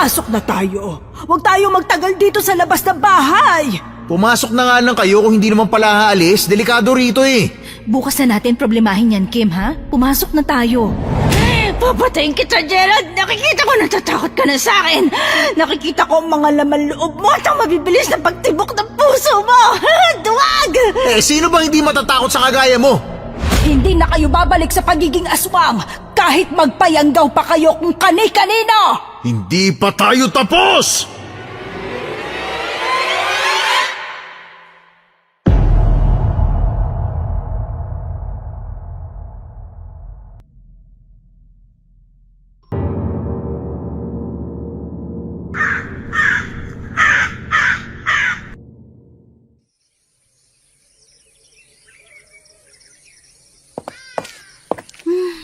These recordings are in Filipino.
Pumasok na tayo. Huwag tayo magtagal dito sa labas ng bahay. Pumasok na nga lang kayo kung hindi naman pala aalis. Delikado rito eh. Bukas na natin problemahin yan, Kim, ha? Pumasok na tayo. Papatayin kita, Gerald. Nakikita ko natatakot ka na sa akin. Nakikita ko ang mga laman loob mo at ang mabibilis na pagtibok ng puso mo. Duwag! Eh, sino bang hindi matatakot sa kagaya mo? Hindi na kayo babalik sa pagiging aswang kahit magpayanggaw pa kayo kung kani-kanino. Hindi pa tayo tapos!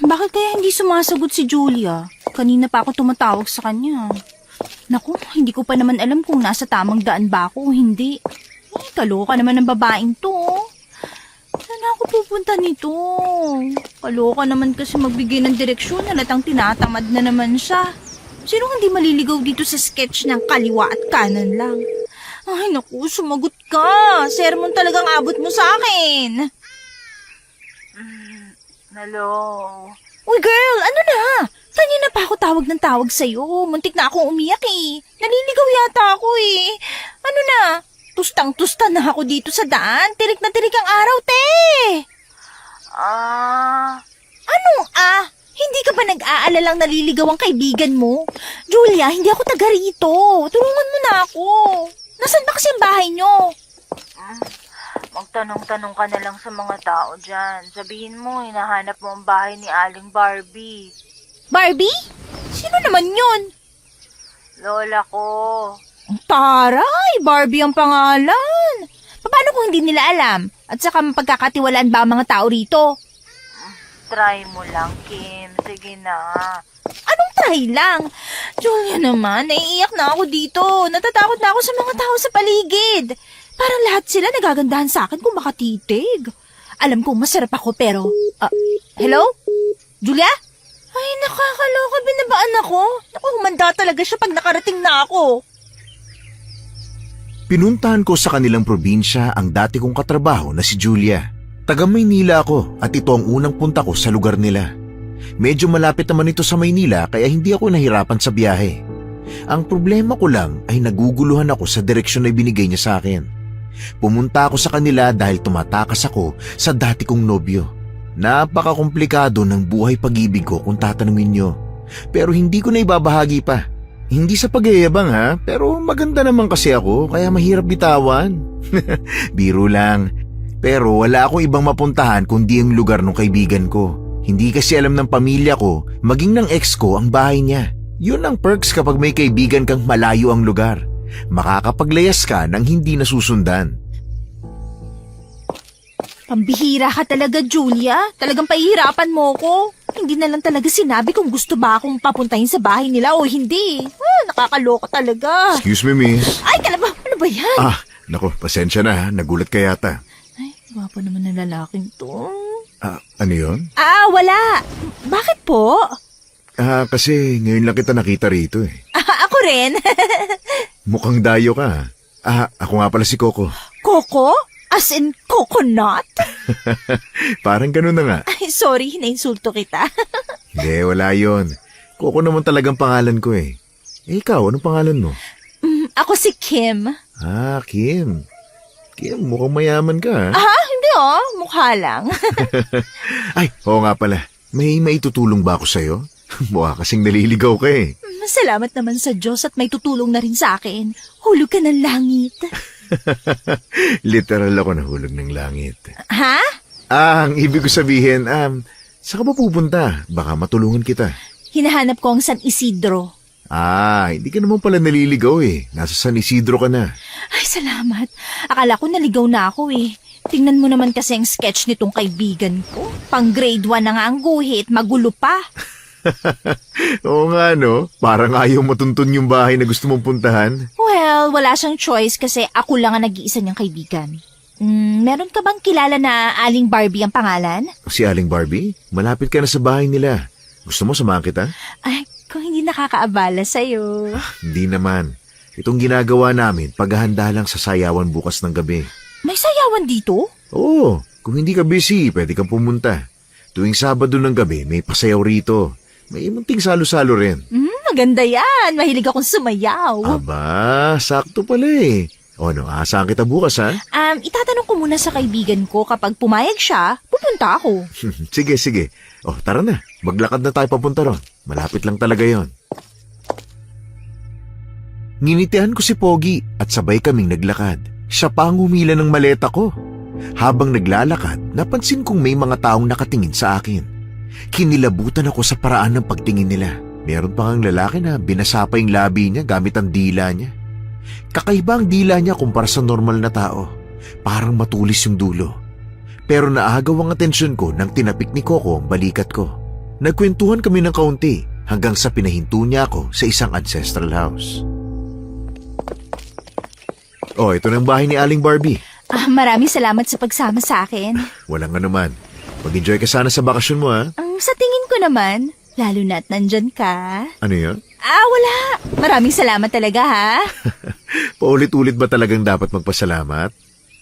Bakit kaya hindi sumasagot si Julia? Kanina pa ako tumatawag sa kanya. Naku, hindi ko pa naman alam kung nasa tamang daan ba ako o hindi. Kaloka naman ng babaeng to. Saan ako pupunta nito? Kaloka naman kasi magbigay ng direksyon, halatang tinatamad na naman siya. Sino hindi maliligaw dito sa sketch ng kaliwa at kanan lang? Ay naku, sumagot ka. Sermon talagang abot mo sa akin. Hello? Uy girl, ano na? Kanina pa ako tawag ng tawag sa'yo. Muntik na akong umiyak eh. Naliligaw yata ako eh. Ano na? Tustang-tusta na ako dito sa daan. Tirik na tirik ang araw, te. Anong Hindi ka ba nag-aalalang naliligaw ang kaibigan mo? Julia, hindi ako taga rito. Tulungan mo na ako. Nasaan ba kasi ang bahay nyo? Magtanong-tanong ka na lang sa mga tao dyan. Sabihin mo, hinahanap mo ang bahay ni Aling Barbie. Barbie? Sino naman yun? Lola ko. Taray, Barbie ang pangalan. Paano kung hindi nila alam? At saka mapagkakatiwalaan ba ang mga tao rito? Try mo lang, Kim. Sige na. Anong try lang? Julia naman, naiiyak na ako dito. Natatakot na ako sa mga tao sa paligid. Parang lahat sila nagagandahan sa akin kung makatitig. Alam kong masarap ako pero... hello? Julia? Ay, nakakaloka. Binabaan ako. Naku, humanda talaga siya pag nakarating na ako. Pinuntahan ko sa kanilang probinsya ang dati kong katrabaho na si Julia. Taga Maynila ako at ito ang unang punta ko sa lugar nila. Medyo malapit naman ito sa Maynila kaya hindi ako nahirapan sa biyahe. Ang problema ko lang ay naguguluhan ako sa direksyon na binigay niya sa akin. Pumunta ako sa kanila dahil tumatakas ako sa dati kong nobyo. Napaka-komplikado ng buhay pag-ibig ko kung tatanungin niyo. Pero hindi ko na ibabahagi pa. Hindi sa pagyayabang ha, pero maganda naman kasi ako kaya mahirap bitawan. Biro lang. Pero wala akong ibang mapuntahan kundi ang lugar ng kaibigan ko. Hindi kasi alam ng pamilya ko, maging ng ex ko ang bahay niya. Yun ang perks kapag may kaibigan kang malayo ang lugar. Makakapaglayas ka nang hindi nasusundan. Pambihira ka talaga, Julia. Talagang pahihirapan mo ko. Hindi na lang talaga sinabi kung gusto ba akong papuntahin sa bahay nila o hindi. Nakakaloka talaga. Excuse me, miss. Ay, kalaba, ano ba yan? Nako, pasensya na ha. Nagulat ka yata. Ay, gwapo naman ng lalaking to. Ano yun? Wala. Bakit po? Kasi ngayon lang kita nakita rito eh. Ako rin. Mukhang dayo ka. Ako nga pala si Coco. Coco? As in coconut? Parang ganun na nga. Ay, sorry, nainsulto kita. Hindi, wala yun. Coco naman talagang pangalan ko eh. Ikaw, anong pangalan mo? Ako si Kim. Kim. Kim, mukhang mayaman ka. Hindi mukha lang. Ay, oo nga pala. May maitutulong ba ako sa'yo? Mukha kasing naliligaw ka eh. Salamat naman sa Diyos at may tutulong na rin sa akin. Hulog ka ng langit. Literal ako nahulog ng langit. Ha? Ang ibig ko sabihin, saan ka ba pupunta? Baka matulungan kita. Hinahanap ko ang San Isidro. Hindi ka naman pala naliligaw eh. Nasa San Isidro ka na. Ay, salamat. Akala ko naligaw na ako eh. Tingnan mo naman kasi ang sketch nitong kaibigan ko. Pang grade 1 na nga ang guhit, magulo pa. Oo nga no, parang ayaw matuntun yung bahay na gusto mong puntahan. Well, wala siyang choice kasi ako lang ang nag-iisa niyang kaibigan. Meron ka bang kilala na Aling Barbie ang pangalan? Si Aling Barbie? Malapit ka na sa bahay nila. Gusto mo samahan kita? Ay, Kung hindi nakakaabala sa'yo. Hindi naman. Itong ginagawa namin, paghahanda lang sa sayawan bukas ng gabi. May sayawan dito? Oo, kung hindi ka busy, pwede kang pumunta. Tuwing Sabado ng gabi, may pasayaw rito. May munting salo-salo rin. Maganda yan. Mahilig akong sumayaw. Aba, sakto pala eh. O ano, asahan kita bukas ha? Itatanong ko muna sa kaibigan ko kapag pumayag siya, pupunta ako. Sige. O, tara na. Maglakad na tayo papunta ron. Malapit lang talaga yon. Nginitihan ko si Pogi at sabay kaming naglakad. Siya pa ang humila ng maleta ko. Habang naglalakad, napansin kong may mga taong nakatingin sa akin. Kinilabutan ako sa paraan ng pagtingin nila. Meron pa ngang lalaki na binasa pa yung labi niya gamit ang dila niya. Kakaiba ang dila niya kumpara sa normal na tao. Parang matulis yung dulo. Pero naagaw ang atensyon ko nang tinapik ni Coco ang balikat ko. Nagkwentuhan kami ng kaunti hanggang sa pinahinto niya ako sa isang ancestral house. Oh, ito na ang bahay ni Aling Barbie. Maraming salamat sa pagsama sa akin. Walang anuman. Mag-enjoy ka sana sa bakasyon mo ha. Sa tingin ko naman, lalo na't nandyan ka. Ano yun? Wala. Maraming salamat talaga ha. Paulit-ulit ba talagang dapat magpasalamat?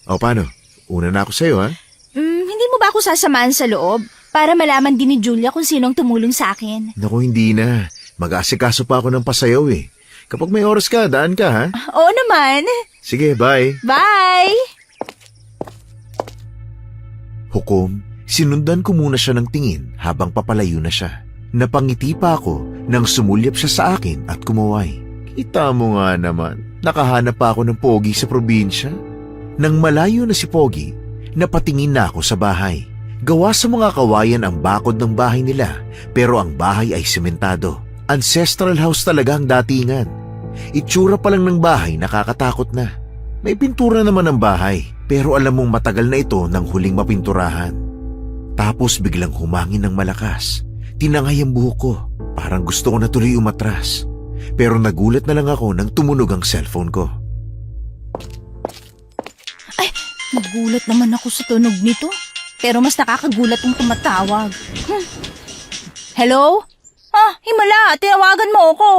O paano? Una na ako sa'yo ha? Hindi mo ba ako sasamahan sa loob? Para malaman din ni Julia kung sinong tumulong sa akin. Naku, hindi na. Mag-aasikaso pa ako ng pasayaw eh. Kapag may oras ka, daan ka ha? Oo naman. Sige, bye. Bye! Hukom, sinundan ko muna siya ng tingin habang papalayo na siya. Napangiti pa ako nang sumulyap siya sa akin at kumaway. Kita mo nga naman, nakahanap pa ako ng Pogi sa probinsya. Nang malayo na si Pogi, napatingin na ako sa bahay. Gawa sa mga kawayan ang bakod ng bahay nila, pero ang bahay ay sementado. Ancestral house talaga ang datingan. Itsura pa lang ng bahay nakakatakot na. May pintura naman ang bahay, pero alam mong matagal na ito nang huling mapinturahan. Tapos biglang humangin ng malakas. Tinangay ang buhok ko, parang gusto ko na tuloy umatras. Pero nagulat na lang ako nang tumunog ang cellphone ko. Nagulat naman ako sa tunog nito. Pero mas nakakagulat ang tumatawag. Hello? Himala, tinawagan mo ako.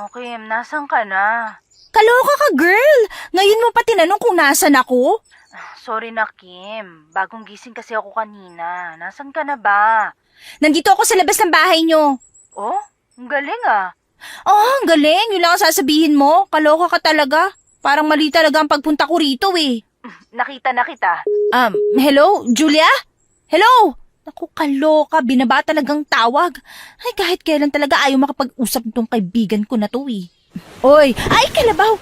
Okay, nasan ka na? Kaloka ka, girl. Ngayon mo pa tinanong kung nasan ako? Sorry na, Kim. Bagong gising kasi ako kanina. Nasan ka na ba? Nandito ako sa labas ng bahay nyo. Oh, ang galing ah. Ang galing. Yun lang ang sasabihin mo. Kaloka ka talaga. Parang mali talaga ang pagpunta ko rito eh. Nakita na kita. Hello? Julia? Hello? Naku, kaloka. Binaba talagang tawag. Ay, kahit kailan talaga ayaw makapag-usap nitong kaibigan ko na to eh. Oy! Ay, kalabaw!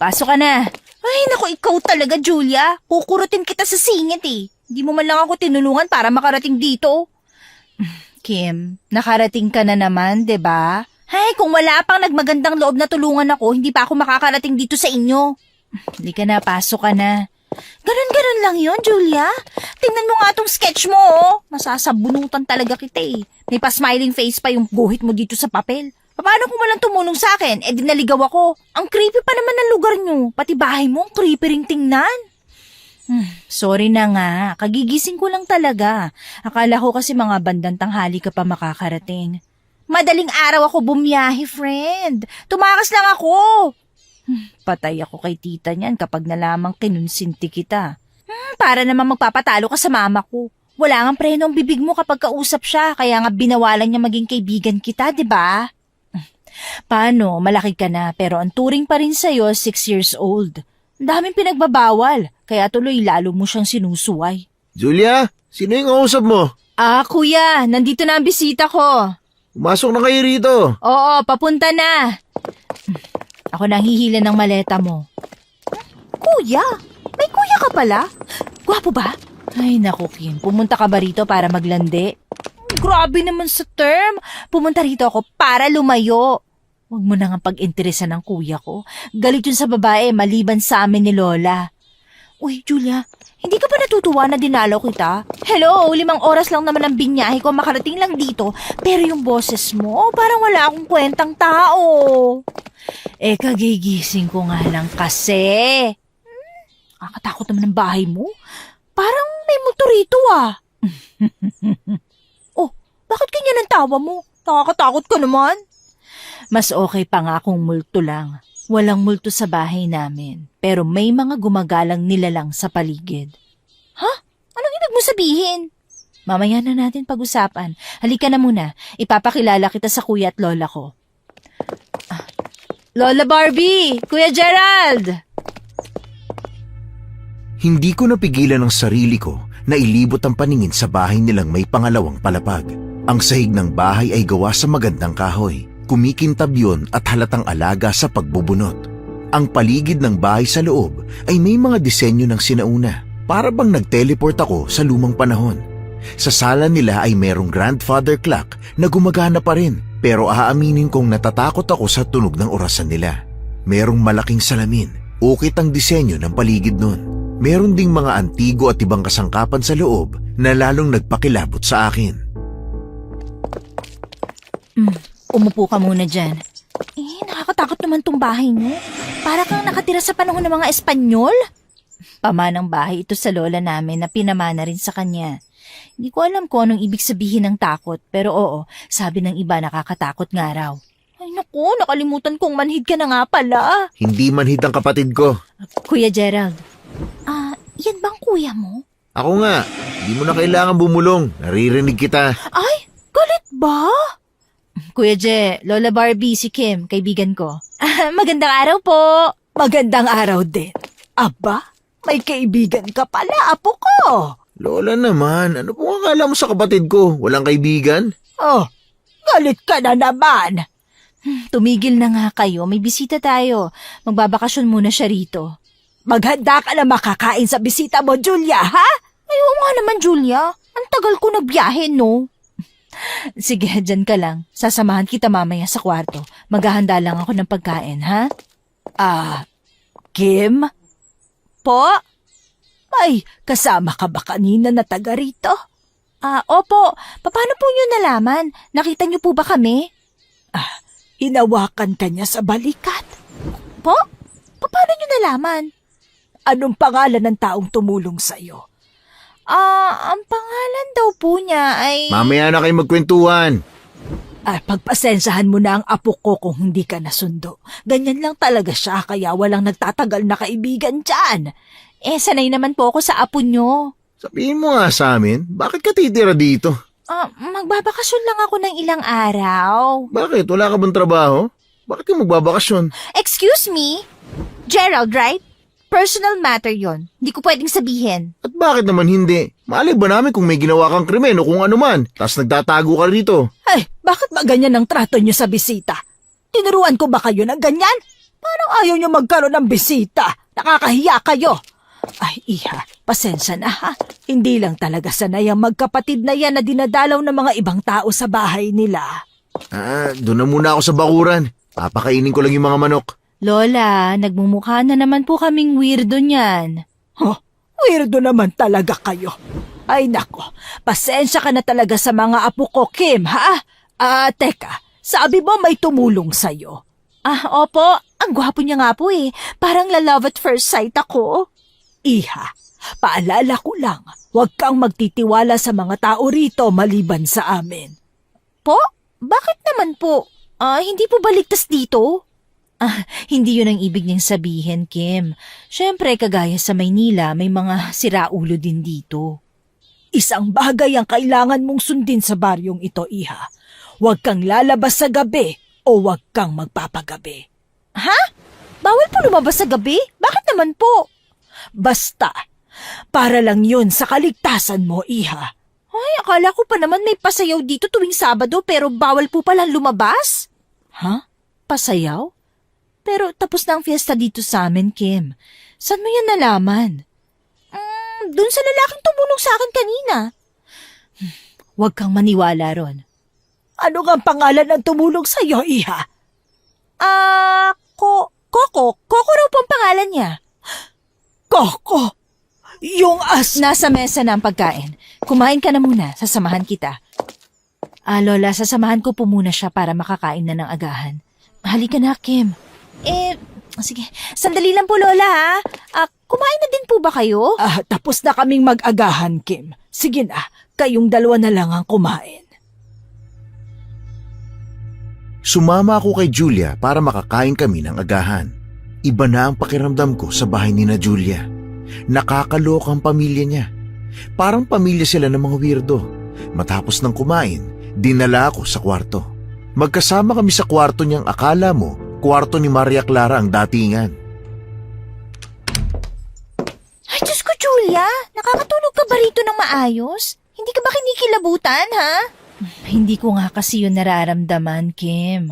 Pasok ka na. Ay, naku, ikaw talaga, Julia. Kukurutin kita sa singit eh. Hindi mo man lang ako tinulungan para makarating dito. Kim, nakarating ka na naman, 'di ba? Ay, kung wala pang nagmagandang loob na tulungan ako, hindi pa ako makakarating dito sa inyo. Hindi ka na, pasok ka na. Ganon lang yon, Julia. Tingnan mo nga tong sketch mo, oh. Masasabunutan talaga kita eh. May pa-smiling face pa yung guhit mo dito sa papel. Paano kung walang tumulong sa akin? Dinaligaw ako. Ang creepy pa naman ng lugar nyo. Pati bahay mo, ang creepy ring tingnan. Sorry na nga. Kagigising ko lang talaga. Akala ko kasi mga bandang tanghali ka pa makakarating. Madaling araw ako bumiyahe, friend. Tumakas lang ako. Patay ako kay tita niyan kapag nalamang kinunsinti kita. Para naman magpapatalo ka sa mama ko. Wala nga preno ang bibig mo kapag kausap siya, kaya nga binawalan niya maging kaibigan kita, di ba? Paano, malaki ka na, pero ang turing pa rin sa'yo, 6 years old. Ang daming pinagbabawal, kaya tuloy lalo mo siyang sinusuway. Julia, sino yung kausap mo? Kuya, nandito na ang bisita ko. Pumasok na kayo rito. Oo, papunta na. Ako nang hihila ng maleta mo. Kuya? May kuya ka pala? Gwapo ba? Ay, naku, Kim. Pumunta ka ba rito para maglandi? Grabe naman sa term. Pumunta rito ako para lumayo. Huwag mo na nga pag-interesan ng kuya ko. Galit yun sa babae maliban sa amin ni Lola. Uy, Julia, hindi ka ba natutuwa na dinalaw kita? Hello, 5 oras lang naman ang binyahe ko, makarating lang dito. Pero yung boses mo, parang wala akong kwentang tao. Kagigising ko nga lang kasi. Nakakatakot naman ang bahay mo. Parang may multo rito ah. Oh, bakit ganyan ang tawa mo? Nakakatakot ka naman. Mas okay pa nga kung multo lang. Walang multo sa bahay namin, pero may mga gumagalang nilalang sa paligid. Ha? Anong ibig mo sabihin? Mamaya na natin pag-usapan. Halika na muna. Ipapakilala kita sa kuya at lola ko. Lola Barbie! Kuya Gerald! Hindi ko napigilan ang sarili ko na ilibot ang paningin sa bahay nilang may pangalawang palapag. Ang sahig ng bahay ay gawa sa magandang kahoy. Kumikintab yun at halatang alaga sa pagbubunot. Ang paligid ng bahay sa loob ay may mga disenyo ng sinauna. Para bang nag-teleport ako sa lumang panahon. Sa sala nila ay merong grandfather clock na gumagana pa rin, pero aaminin kong natatakot ako sa tunog ng orasan nila. Merong malaking salamin, ukit ang disenyo ng paligid nun. Meron ding mga antigo at ibang kasangkapan sa loob na lalong nagpakilabot sa akin. Umupo ka muna dyan. Nakakatakot naman tong bahay niyo. Para kang nakatira sa panahon ng mga Espanyol. Pamanang bahay ito sa lola namin na pinamana rin sa kanya. Hindi ko alam kung anong ibig sabihin ng takot, pero oo, sabi ng iba nakakatakot nga raw. Ay naku, nakalimutan kong manhid ka na nga pala. Hindi manhid ang kapatid ko. Kuya Gerald, yan bang kuya mo? Ako nga, hindi mo na kailangan bumulong. Naririnig kita. Ay, galit ba? Kuya Je, Lola Barbie, si Kim, kaibigan ko. Magandang araw po. Magandang araw din. Aba, may kaibigan ka pala, apo ko. Lola naman, ano pong akala mo sa kapatid ko? Walang kaibigan? Oh, galit ka na naman. Tumigil na nga kayo, may bisita tayo. Magbabakasyon muna siya rito. Maghanda ka na makakain sa bisita mo, Julia, ha? Ay, oo nga naman, Julia. Ang tagal ko nagbiyahe, no? Sige, dyan ka lang. Sasamahan kita mamaya sa kwarto. Maghahanda lang ako ng pagkain, ha? Kim? Po? May kasama ka ba kanina na taga rito? Opo. Paano po niyo nalaman? Nakita niyo po ba kami? Hinawakan ka niya sa balikat. Po? Paano niyo nalaman? Anong pangalan ng taong tumulong sa'yo? Ang pangalan daw po niya ay... Mamaya na kayo magkwentuhan. Pagpasensyahan mo na ang apo ko kung hindi ka nasundo. Ganyan lang talaga siya, kaya walang nagtatagal na kaibigan dyan. Sanay naman po ako sa apo niyo. Sabihin mo nga sa amin, bakit ka titira dito? Magbabakasyon lang ako ng ilang araw. Bakit? Wala ka bang trabaho? Bakit ka magbabakasyon? Excuse me? Gerald, right? Personal matter yon. Hindi ko pwedeng sabihin. At bakit naman hindi? Malay ba namin kung may ginawa kang krimen o kung ano man, tapos nagtatago ka rito? Ay, bakit ba ganyan ang trato niyo sa bisita? Tinuruan ko ba kayo ng ganyan? Parang ayaw niyo magkaroon ng bisita. Nakakahiya kayo. Ay, iha, pasensya na ha. Hindi lang talaga sanay ang magkapatid na yan na dinadalaw ng mga ibang tao sa bahay nila. Doon na muna ako sa bakuran. Papakainin ko lang yung mga manok. Lola, nagmumukha na naman po kaming weirdo niyan. Weirdo naman talaga kayo. Ay nako, pasensya ka na talaga sa mga apo ko, Kim, ha? Teka, sabi mo may tumulong sa'yo. Opo, ang gwapo niya nga po eh. Parang la-love at first sight ako. Iha, paalala ko lang, huwag kang magtitiwala sa mga tao rito maliban sa amin. Po? Bakit naman po? Hindi po baligtas dito? Hindi yun ang ibig niyang sabihin, Kim. Siyempre, kagaya sa Maynila, may mga siraulo din dito. Isang bagay ang kailangan mong sundin sa baryong ito, Iha. Huwag kang lalabas sa gabi o huwag kang magpapagabi. Ha? Bawal po lumabas sa gabi? Bakit naman po? Basta, para lang yun sa kaligtasan mo, Iha. Ay, akala ko pa naman may pasayaw dito tuwing Sabado pero bawal po pala lumabas. Ha? Pasayaw? Pero tapos na ang fiesta dito sa amin, Kim. Saan mo yan nalaman? Dun sa lalaking tumulong sa akin kanina. Huwag kang maniwala ron. Ano nga ang pangalan ng tumulong sa'yo, Iha? Coco. Coco raw po ang pangalan niya. Coco! Yung Nasa mesa na ang pagkain. Kumain ka na muna, sasamahan kita. Lola, sasamahan ko po muna siya para makakain na ng agahan. Halika na, Kim. Sige, sandali lang po, Lola, ha? Kumain na din po ba kayo? Tapos na kaming mag-agahan, Kim. Sige na, kayong dalawa na lang ang kumain. Sumama ako kay Julia para makakain kami ng agahan. Iba na ang pakiramdam ko sa bahay ni na Julia. Nakakaloka ang pamilya niya. Parang pamilya sila ng mga weirdo. Matapos ng kumain, dinala ako sa kwarto. Magkasama kami sa kwarto niyang akala mo, kwarto ni Maria Clara ang datingan. Ay, Diyos ko, Julia! Nakakatulog ka ba rito ng maayos? Hindi ka ba kinikilabutan, ha? Hindi ko nga kasi yun nararamdaman, Kim.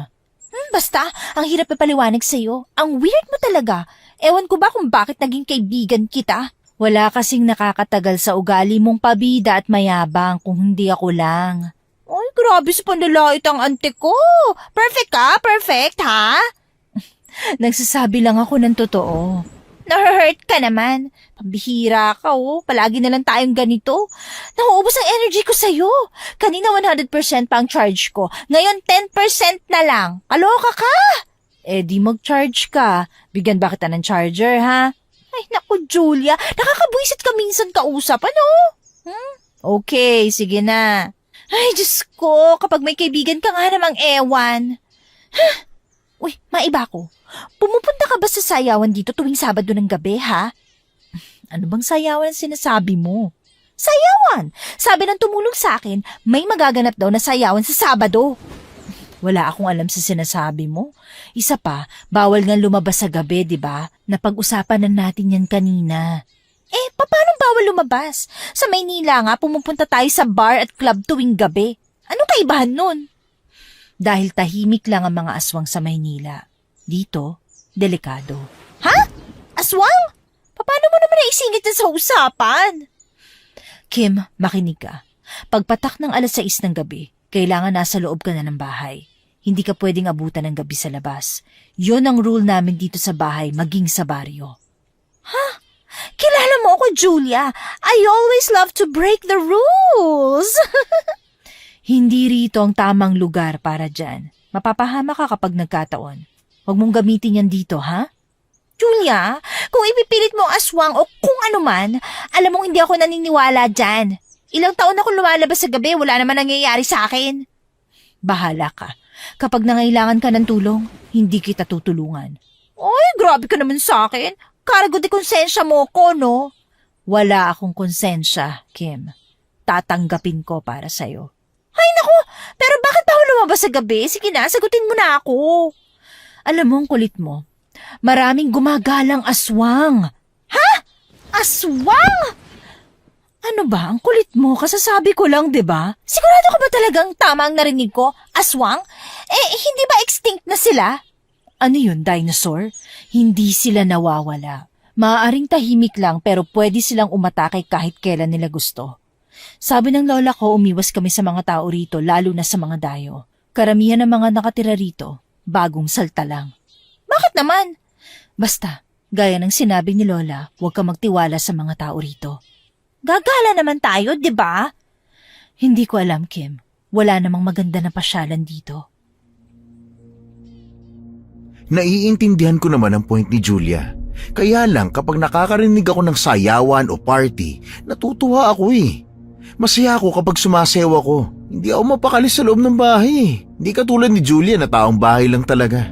Basta, ang hirap ipaliwanag sa'yo. Ang weird mo talaga. Ewan ko ba kung bakit naging kaibigan kita? Wala kasing nakakatagal sa ugali mong pabida at mayabang kung hindi ako lang. Ay, grabe sa panlalait ang ante ko. Perfect ka? Perfect, ha? Nagsasabi lang ako ng totoo. Na-hurt ka naman. Pambihira ka, oh. Palagi na lang tayong ganito. Nauubos ang energy ko sa'yo. Kanina 100% pa ang charge ko. Ngayon 10% na lang. Kaloka ka! Eh di mag-charge ka. Bigyan ba kita ng charger, ha? Ay, naku, Julia. Nakakabwisit ka minsan kausap, ano? Okay, sige na. Ay, Diyos ko. Kapag may kaibigan ka nga namang ewan. Uy, maiba ko. Pumupunta ka ba sa sayawan dito tuwing Sabado ng gabi, ha? Ano bang sayawan ang sinasabi mo? Sayawan! Sabi ng tumulong sa akin, may magaganap daw na sayawan sa Sabado. Wala akong alam sa sinasabi mo. Isa pa, bawal nga lumabas sa gabi, di ba? Napag-usapan na natin yan kanina. Eh, paano bawal lumabas? Sa Maynila nga, pumupunta tayo sa bar at club tuwing gabi. Anong kaibahan nun? Dahil tahimik lang ang mga aswang sa Maynila. Dito, delikado. Ha? Aswang? Paano mo naman naisingit na sa usapan? Kim, makinig ka. Pagpatak ng 6:00 ng gabi, kailangan nasa loob ka na ng bahay. Hindi ka pwedeng abutan ng gabi sa labas. Yun ang rule namin dito sa bahay, maging sa baryo. Ha? Kilala mo ako, Julia. I always love to break the rules. Hindi rito ang tamang lugar para dyan. Mapapahama ka kapag nagkataon. Huwag mong gamitin yan dito, ha? Julia, kung ipipilit mo ang aswang o kung ano man, alam mong hindi ako naniniwala dyan. Ilang taon ako lumalabas sa gabi, wala naman nangyayari sa akin. Bahala ka. Kapag nangailangan ka ng tulong, hindi kita tutulungan. Ay, grabe ka naman sa akin. Cargo de konsensya mo ko, no? Wala akong konsensya, Kim. Tatanggapin ko para sa'yo. Ay, naku! Pero bakit pa ako lumabas sa gabi? Sige na, sagutin mo na ako. Alam mo ang kulit mo. Maraming gumagalang aswang. Ha? Aswang? Ano ba? Ang kulit mo. Kasasabi ko lang, di ba? Sigurado ka ba talagang tama ang narinig ko? Aswang? Eh, hindi ba extinct na sila? Ano yun, dinosaur? Hindi sila nawawala. Maaaring tahimik lang pero pwede silang umatake kahit kailan nila gusto. Sabi ng lola ko, umiwas kami sa mga tao rito, lalo na sa mga dayo. Karamihan ng mga nakatira rito, bagong salta lang. Bakit naman? Basta, gaya ng sinabi ni lola, huwag ka magtiwala sa mga tao rito. Gagala naman tayo, di ba? Hindi ko alam, Kim. Wala namang maganda na pasyalan dito. Naiintindihan ko naman ang point ni Julia. Kaya lang kapag nakakarinig ako ng sayawan o party, natutuwa ako eh. Masaya ako kapag sumasayaw ako. Hindi ako mapakali sa loob ng bahay. Hindi katulad ni Julia na taong bahay lang talaga.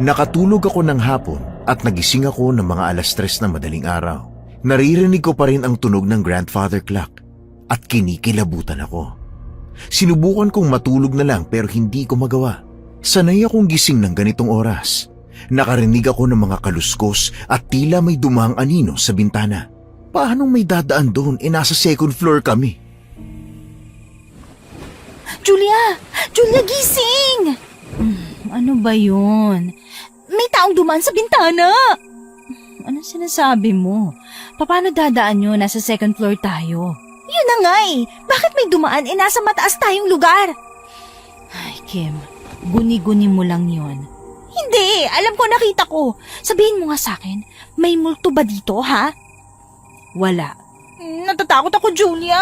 Nakatulog ako ng hapon at nagising ako ng mga 3:00 ng madaling araw. Naririnig ko pa rin ang tunog ng grandfather clock at kinikilabutan ako. Sinubukan kong matulog na lang pero hindi ko magawa. Sanay akong gising ng ganitong oras. Nakarinig ako ng mga kaluskos at tila may dumahang anino sa bintana. Paanong may dadaan doon? Nasa 2nd floor kami. Julia! Julia, gising! Ano ba yun? May taong dumaan sa bintana! Anong sinasabi mo? Paano dadaan yun? Nasa 2nd floor tayo. Yun na nga eh! Bakit may dumaan? Nasa mataas tayong lugar! Ay, Kim, guni-guni mo lang yun. Hindi! Alam ko, nakita ko. Sabihin mo nga sa akin, may multo ba dito, ha? Wala. Natatakot ako, Julia.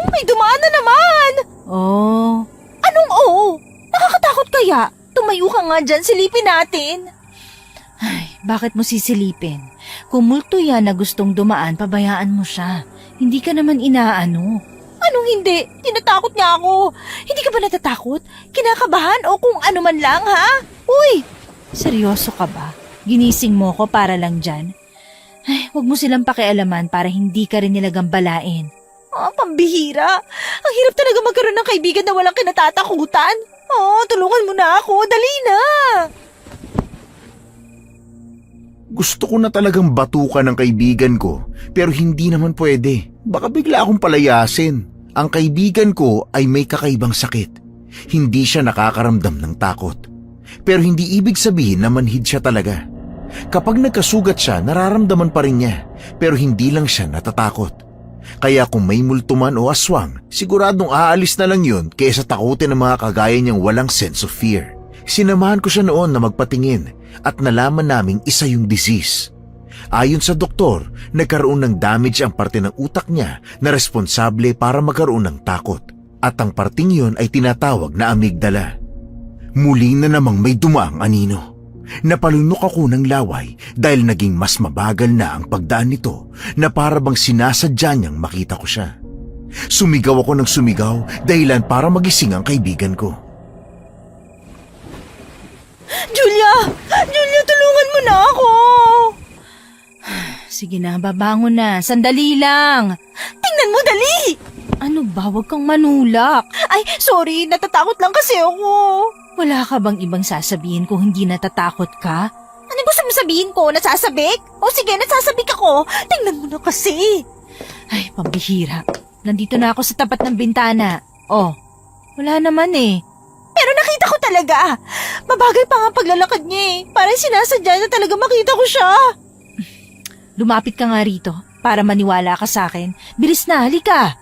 May dumaan na naman! Oh. Anong oo? Nakakatakot kaya? Tumayo ka nga dyan, silipin natin. Ay, bakit mo sisilipin? Kung multo yan na gustong dumaan, pabayaan mo siya. Hindi ka naman inaano. Anong hindi? Tinatakot niya ako. Hindi ka ba natatakot? Kinakabahan o kung ano man lang, ha? Uy! Seryoso ka ba? Ginising mo ko para lang dyan? Ay, huwag mo silang pakialaman para hindi ka rin nila gambalain. Pambihira. Ang hirap talaga magkaroon ng kaibigan na walang kinatatakutan. Tulungan mo na ako. Dali na. Gusto ko na talagang batukan ng kaibigan ko, pero hindi naman pwede. Baka bigla akong palayasin. Ang kaibigan ko ay may kakaibang sakit. Hindi siya nakakaramdam ng takot. Pero hindi ibig sabihin na manhid siya talaga. Kapag nagkasugat siya, nararamdaman pa rin niya, pero hindi lang siya natatakot. Kaya kung may multo man o aswang, siguradong aalis na lang yun kaysa takutin ng mga kagaya niyang walang sense of fear. Sinamahan ko siya noon na magpatingin at nalaman naming isa yung disease. Ayon sa doktor, nagkaroon ng damage ang parte ng utak niya na responsable para magkaroon ng takot. At ang parting yun ay tinatawag na amygdala. Muli na namang may dumaang anino. Napalunok ako ng laway dahil naging mas mabagal na ang pagdaan nito na para bang sinasadya niyang makita ko siya. Sumigaw ako ng sumigaw dahilan para magising ang kaibigan ko. Julia! Julia, tulungan mo na ako! Sige na, babangon na. Sandali lang. Tingnan mo, dali! Ano ba? Huwag kang manulak. Ay, sorry. Natatakot lang kasi ako. Wala ka bang ibang sasabihin kung hindi natatakot ka? Ano gusto mo sabihin ko? Nasasabik? O sige, nasasabik ako. Tingnan mo na kasi. Ay, pambihira. Nandito na ako sa tapat ng bintana. Oh, wala naman eh. Pero nakita ko talaga. Mabagal pa nga paglalakad niya eh. Parang sinasadya na talaga makita ko siya. Lumapit ka nga rito para maniwala ka sa akin. Bilis na, halika.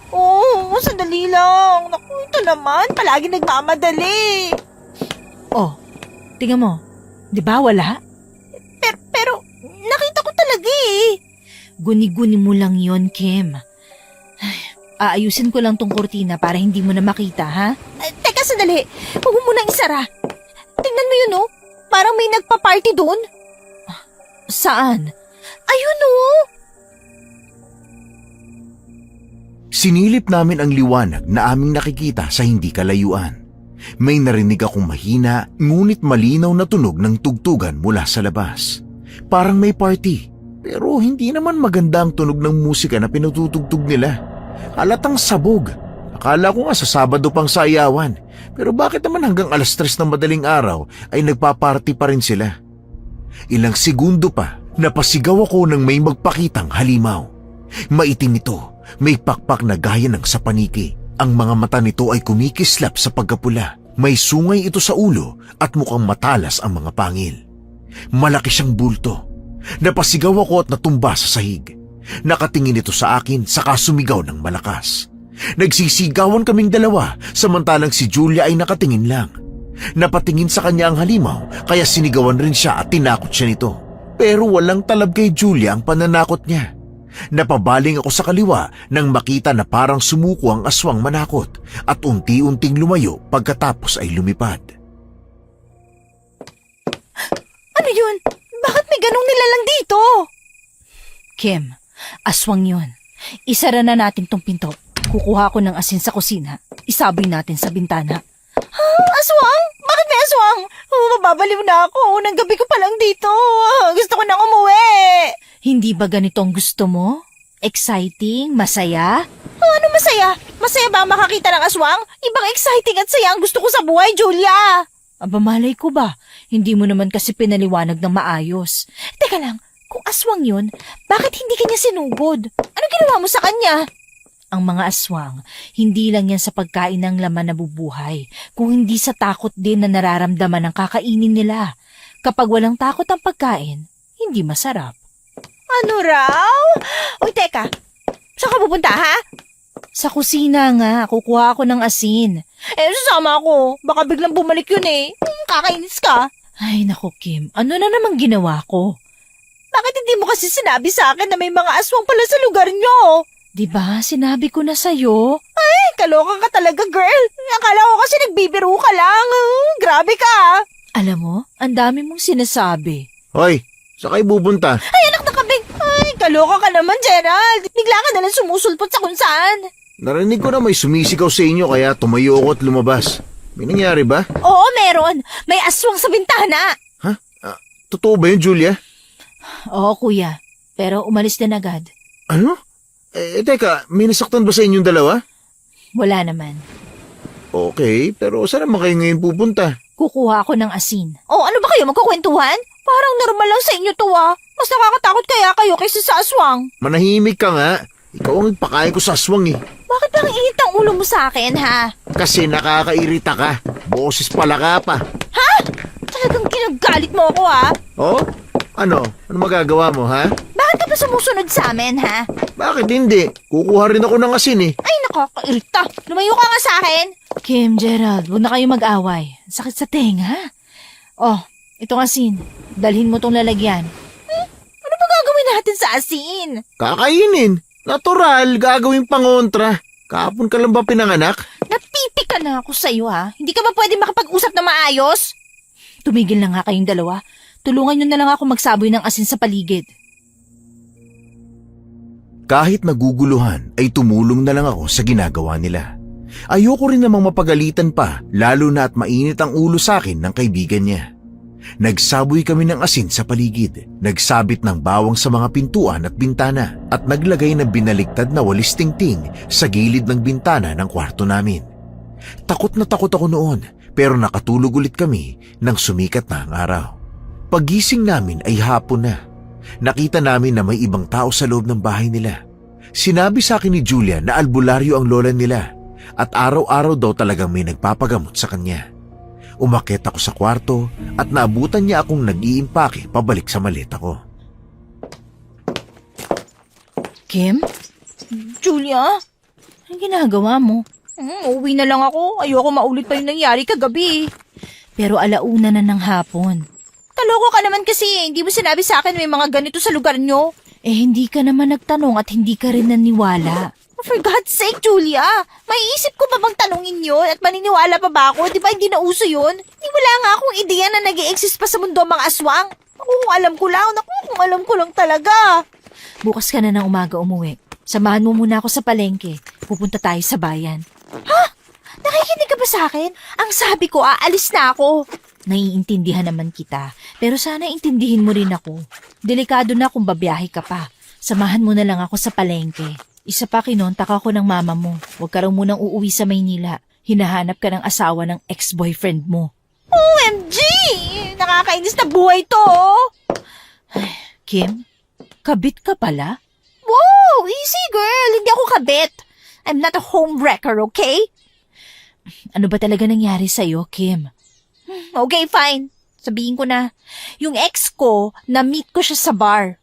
Oo, sandali lang. Naku, ito naman. Palagi nagmamadali. Oh, tingnan mo. Di ba wala? Pero nakita ko talaga eh. Guni-guni mo lang yon, Kim. Ay, aayusin ko lang tong kurtina para hindi mo na makita, ha? Teka, sandali. Huwag mo munang isara. Tingnan mo yun, oh. Parang may nagpa-party doon. Saan? Ayun, oh. Sinilip namin ang liwanag na aming nakikita sa hindi kalayuan. May narinig akong mahina ngunit malinaw na tunog ng tugtugan mula sa labas. Parang may party, pero hindi naman maganda ang tunog ng musika na pinatutugtog nila. Halatang sabog. Akala ko nga sa Sabado pang sayawan, pero bakit naman hanggang 3:00 ng madaling araw ay nagpa-party pa rin sila? Ilang segundo pa, napasigaw ako nang may magpakitang halimaw. Maitim ito. May pakpak na gaya ng sa paniki. Ang mga mata nito ay kumikislap sa pagkapula. May sungay ito sa ulo at mukhang matalas ang mga pangil. Malaki siyang bulto. Napasigaw ako at natumba sa sahig. Nakatingin ito sa akin saka sumigaw ng malakas. Nagsisigawan kaming dalawa samantalang si Julia ay nakatingin lang. Napatingin sa kanya ang halimaw kaya sinigawan rin siya at tinakot siya nito. Pero walang talab kay Julia ang pananakot niya. Napabaling ako sa kaliwa nang makita na parang sumuko ang aswang manakot at unti-unting lumayo pagkatapos ay lumipad. Ano yun? Bakit may ganong nilalang dito? Kim, aswang yun. Isara na natin tong pinto. Kukuha ko ng asin sa kusina. Isaboy natin sa bintana. Aswang? Bakit may aswang? Mababaliw na ako. Unang gabi ko pa lang dito. Gusto ko nang umuwi. Hindi ba ganito ang gusto mo? Exciting? Masaya? Ano masaya? Masaya ba ang makakita ng aswang? Ibang exciting at saya ang gusto ko sa buhay, Julia. Aba, malay ko ba? Hindi mo naman kasi pinaliwanag ng maayos. Teka lang, kung aswang yun, bakit hindi kanya sinugod? Ano ginawa mo sa kanya? Ang mga aswang, hindi lang yan sa pagkain ng laman na bubuhay, kung hindi sa takot din na nararamdaman ng kakainin nila. Kapag walang takot ang pagkain, hindi masarap. Ano raw? Uy, teka. Saan ka pupunta, ha? Sa kusina nga. Kukuha ako ng asin. Sasama ako. Baka biglang bumalik yun eh. Kakainis ka. Ay, naku, Kim. Ano na namang ginawa ko? Bakit hindi mo kasi sinabi sa akin na may mga aswang pala sa lugar nyo? Diba, sinabi ko na sa'yo. Ay, kaloka ka talaga, girl. Akala ko kasi nagbibiro ka lang. Grabe ka. Alam mo, ang dami mong sinasabi. Hoy, saan kayo pupunta? Ay, anak na kabig! Ay, kaloka ka naman, Gerald! Bigla ka nalang sumusulpot sa kung saan. Narinig ko na may sumisigaw sa inyo kaya tumayo ako at lumabas. May nangyari ba? Oo, meron. May aswang sa bintana. Ha? Totoo ba yun, Julia? Oo, kuya. Pero umalis din agad. Ano? Teka, may nasaktan ba sa inyong dalawa? Wala naman. Okay, pero saan naman kayo ngayon pupunta? Kukuha ako ng asin. Oh, ano ba kayo magkukwentuhan? Parang normal lang sa inyo to ah. Mas nakakatakot kaya kayo kaysa sa aswang. Manahimik ka nga. Ikaw ang pakain ko sa aswang eh. Bakit ang init ang ulo mo sa akin, ha? Kasi nakakairita ka. Boses pala ka pa. Ha? Talagang kinagalit mo ako, ha? Oh? Ano? Ano magagawa mo, ha? Bakit ka pa sumusunod sa amin, ha? Bakit hindi? Kukuha rin ako ng asin eh. Ay, nakakairita. Lumayo ka nga sa akin. Kim, Gerald, huwag na kayo mag-away. Sakit sa tenga. Oh, itong asin. Dalhin mo tong lalagyan. Ano ba gagawin natin sa asin? Kakainin. Natural, gagawing pangontra. Kahapon ka lang ba pinanganak? Napipika na ako sa'yo, ha? Hindi ka ba pwede makapag-usap na maayos? Tumigil na nga kayong dalawa. Tulungan nyo na lang ako magsaboy ng asin sa paligid. Kahit naguguluhan ay tumulong na lang ako sa ginagawa nila. Ayoko rin namang mapagalitan pa, lalo na at mainit ang ulo sa akin ng kaibigan niya. Nagsaboy kami ng asin sa paligid, nagsabit ng bawang sa mga pintuan at bintana, at naglagay ng binaligtad na walis tingting sa gilid ng bintana ng kwarto namin. Takot na takot ako noon, pero nakatulog ulit kami nang sumikat na ang araw. Pagising namin ay hapon na. Nakita namin na may ibang tao sa loob ng bahay nila. Sinabi sa akin ni Julia na albularyo ang lola nila at araw-araw daw talagang may nagpapagamot sa kanya. Umakyat ako sa kwarto at naabutan niya akong nag-iimpake pabalik sa maleta ko. Kim? Julia? Anong ginagawa mo? Uuwi na lang ako. Ayoko maulit pa yung nangyari kagabi. Pero alauna na ng hapon. Kaloko ka naman kasi. Hindi mo sinabi sa akin may mga ganito sa lugar nyo. Hindi ka naman nagtanong at hindi ka rin naniwala. For God's sake, Julia! Maiisip ko ba bang tanungin yun at maniniwala pa ba ako? Di ba hindi na uso yun? Hindi wala nga akong ideya na nag-i-exist pa sa mundo ang mga aswang. Naku, kung alam ko lang. Naku, kung alam ko lang talaga. Bukas ka na ng umaga umuwi. Samahan mo muna ako sa palengke. Pupunta tayo sa bayan. Ha? Nakikinig ka ba sa akin? Ang sabi ko, aalis na ako. Naiintindihan naman kita. Pero sana intindihin mo rin ako. Delikado na kung babiyahe ka pa. Samahan mo na lang ako sa palengke. Isa pa kinontak ako ng mama mo. Huwag ka raw munang uuwi sa Maynila. Hinahanap ka ng asawa ng ex-boyfriend mo. OMG! Nakakainis na buhay to! Ay, Kim, kabit ka pala? Wow! Easy girl! Hindi ako kabit. I'm not a homewrecker, okay? Ano ba talaga nangyari sa'yo, Kim? Okay, fine. Sabihin ko na. Yung ex ko, na-meet ko siya sa bar.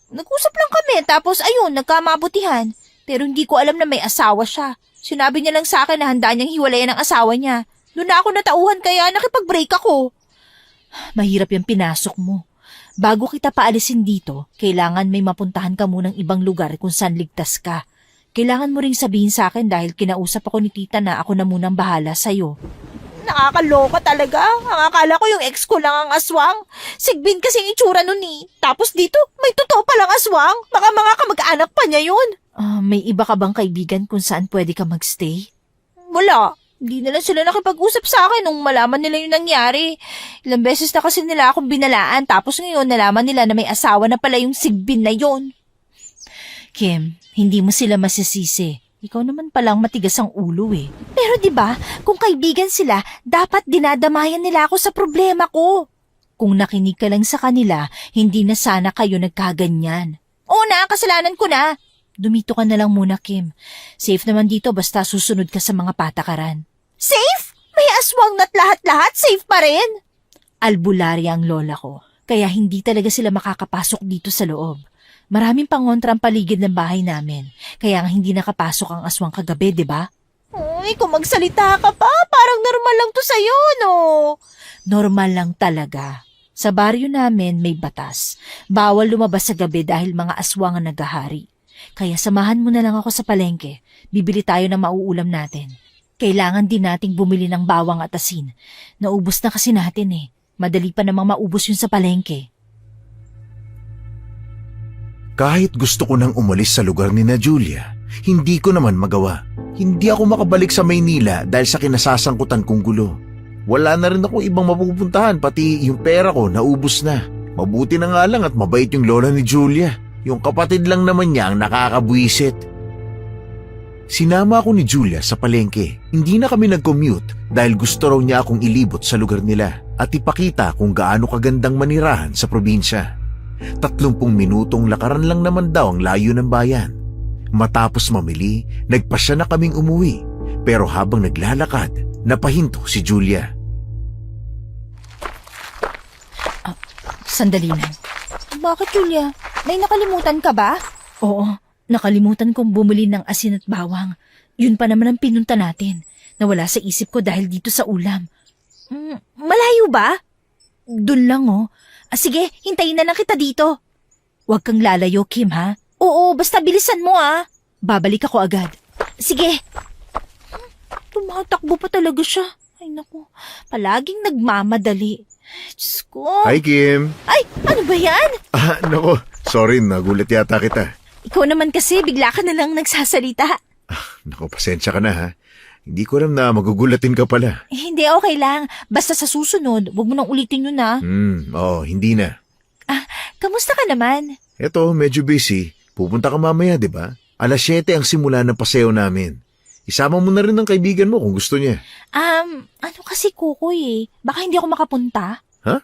Nag-usap lang kami, tapos ayun, nagkamabutihan. Pero hindi ko alam na may asawa siya. Sinabi niya lang sa akin na handa niyang hiwalayan ang asawa niya. Doon na ako natauhan kaya nakipag-break ako. Mahirap yung pinasok mo. Bago kita paalisin dito, kailangan may mapuntahan ka munang ibang lugar kung saan ligtas ka. Kailangan mo ring sabihin sa akin dahil kinausap ako ni tita na ako na munang bahala sa'yo. Nakakaloka talaga. Ang akala ko yung ex ko lang ang aswang. Sigbin kasi yung itsura nun eh. Tapos dito, may totoo palang aswang. Baka mga kamag-anak pa niya yun. May iba ka bang kaibigan kung saan pwede ka magstay? Wala. Hindi na lang sila nakipag-usap sa akin nung malaman nila yung nangyari. Ilang beses na kasi nila akong binalaan tapos ngayon nalaman nila na may asawa na pala yung sigbin na yun. Kim, hindi mo sila masisisi. Ikaw naman palang matigas ang ulo eh. Pero 'di ba, kung kaibigan sila, dapat dinadamayan nila ako sa problema ko. Kung nakinig ka lang sa kanila, hindi na sana kayo nagkaganyan. Oo na, kasalanan ko na. Dumito ka na lang muna, Kim. Safe naman dito basta susunod ka sa mga patakaran. Safe? May aswang na't lahat-lahat safe pa rin? Albularya ang lola ko, kaya hindi talaga sila makakapasok dito sa loob. Maraming pangontra ang paligid ng bahay namin, kaya nga hindi nakapasok ang aswang kagabi, di ba? Uy, kung magsalita ka pa, parang normal lang to sa'yo, no? Normal lang talaga. Sa baryo namin may batas. Bawal lumabas sa gabi dahil mga aswang ang naghahari. Kaya samahan mo na lang ako sa palengke. Bibili tayo ng mauulam natin. Kailangan din nating bumili ng bawang at asin. Naubos na kasi natin eh. Madali pa namang maubos yun sa palengke. Kahit gusto ko nang umalis sa lugar ni na Julia, hindi ko naman magawa. Hindi ako makabalik sa Maynila dahil sa kinasasangkutan kong gulo. Wala na rin akong ibang mapupuntahan, pati yung pera ko naubos na. Mabuti na nga lang at mabait yung lola ni Julia. Yung kapatid lang naman niya ang nakakabwisit. Sinama ako ni Julia sa palengke. Hindi na kami nag-commute dahil gusto raw niya akong ilibot sa lugar nila at ipakita kung gaano kagandang manirahan sa probinsya. 30 minutong lakaran lang naman daw ang layo ng bayan. Matapos mamili, nagpasya na kaming umuwi. Pero habang naglalakad, napahinto si Julia. Sandali lang. Bakit, Julia? May nakalimutan ka ba? Oo, nakalimutan kong bumili ng asin at bawang. Yun pa naman ang pinunta natin. Nawala sa isip ko dahil dito sa ulam. Malayo ba? Doon lang, oh. Sige, hintayin na lang kita dito. Huwag kang lalayo, Kim, ha? Oo, basta bilisan mo, ha? Babalik ako agad. Sige. Tumatakbo pa talaga siya. Ay, naku. Palaging nagmamadali. Diyos ko. Hi, Kim. Ay, ano ba yan? Nako, sorry, nagulat yata kita. Ikaw naman kasi, bigla ka na lang nagsasalita. Nako, pasensya ka na ha. Hindi ko alam na magugulatin ka pala. Hindi, okay lang. Basta sa susunod, huwag mo nang ulitin yun, ha? Oo, hindi na. Kamusta ka naman? Eto, medyo busy. Pupunta ka mamaya, di ba? 7:00 ang simula ng paseo namin. Isama mo na rin ang kaibigan mo kung gusto niya. Ano kasi, Kukoy, baka hindi ako makapunta? Ha?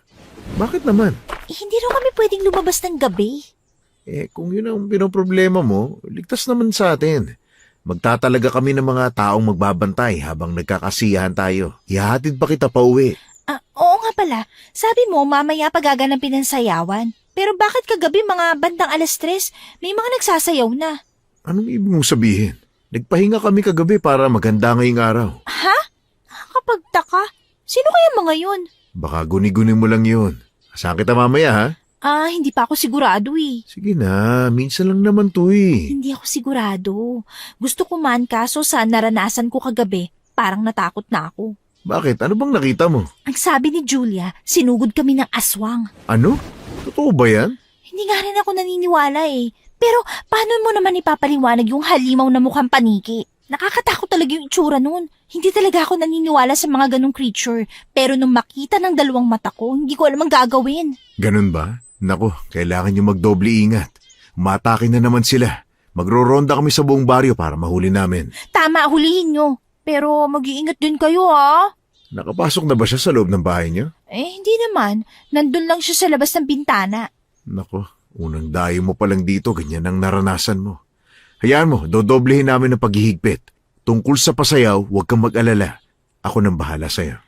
Bakit naman? Hindi raw kami pwedeng lumabas ng gabi. Kung yun ang pinoproblema mo, ligtas naman sa atin. Magtatalaga kami ng mga taong magbabantay habang nagkakasiyahan tayo. Ihahatid pa kita pa uwi. Oo nga pala. Sabi mo, mamaya pagaganapin ng sayawan. Pero bakit kagabi mga bandang 3:00, may mga nagsasayaw na? Anong ibig mong sabihin? Nagpahinga kami kagabi para maganda ngayong araw. Ha? Nakakapagtaka. Sino kaya mga yun? Baka guni-guni mo lang yun. Asahan kita mamaya ha? Hindi pa ako sigurado eh. Sige na, minsan lang naman to eh. Hindi ako sigurado. Gusto ko man kaso sa naranasan ko kagabi, parang natakot na ako. Bakit? Ano bang nakita mo? Ang sabi ni Julia, sinugod kami ng aswang. Ano? Totoo ba yan? Hindi nga rin ako naniniwala eh. Pero paano mo naman ipapaliwanag yung halimaw na mukhang paniki? Nakakatakot talaga yung itsura nun. Hindi talaga ako naniniwala sa mga ganong creature. Pero nung makita ng 2 mata ko, hindi ko alam ang gagawin. Ganun ba? Nako, kailangan nyo magdoble ingat. Umatake na naman sila. Magro-ronda kami sa buong baryo para mahuli namin. Tama, hulihin nyo. Pero mag-iingat din kayo ha. Nakapasok na ba siya sa loob ng bahay niyo? Hindi naman. Nandun lang siya sa labas ng bintana. Nako, unang dayo mo palang dito, ganyan ang naranasan mo. Hayaan mo, dodoblehin namin ang paghihigpit. Tungkol sa pasayaw, huwag kang mag-alala. Ako nang bahala sa'yo.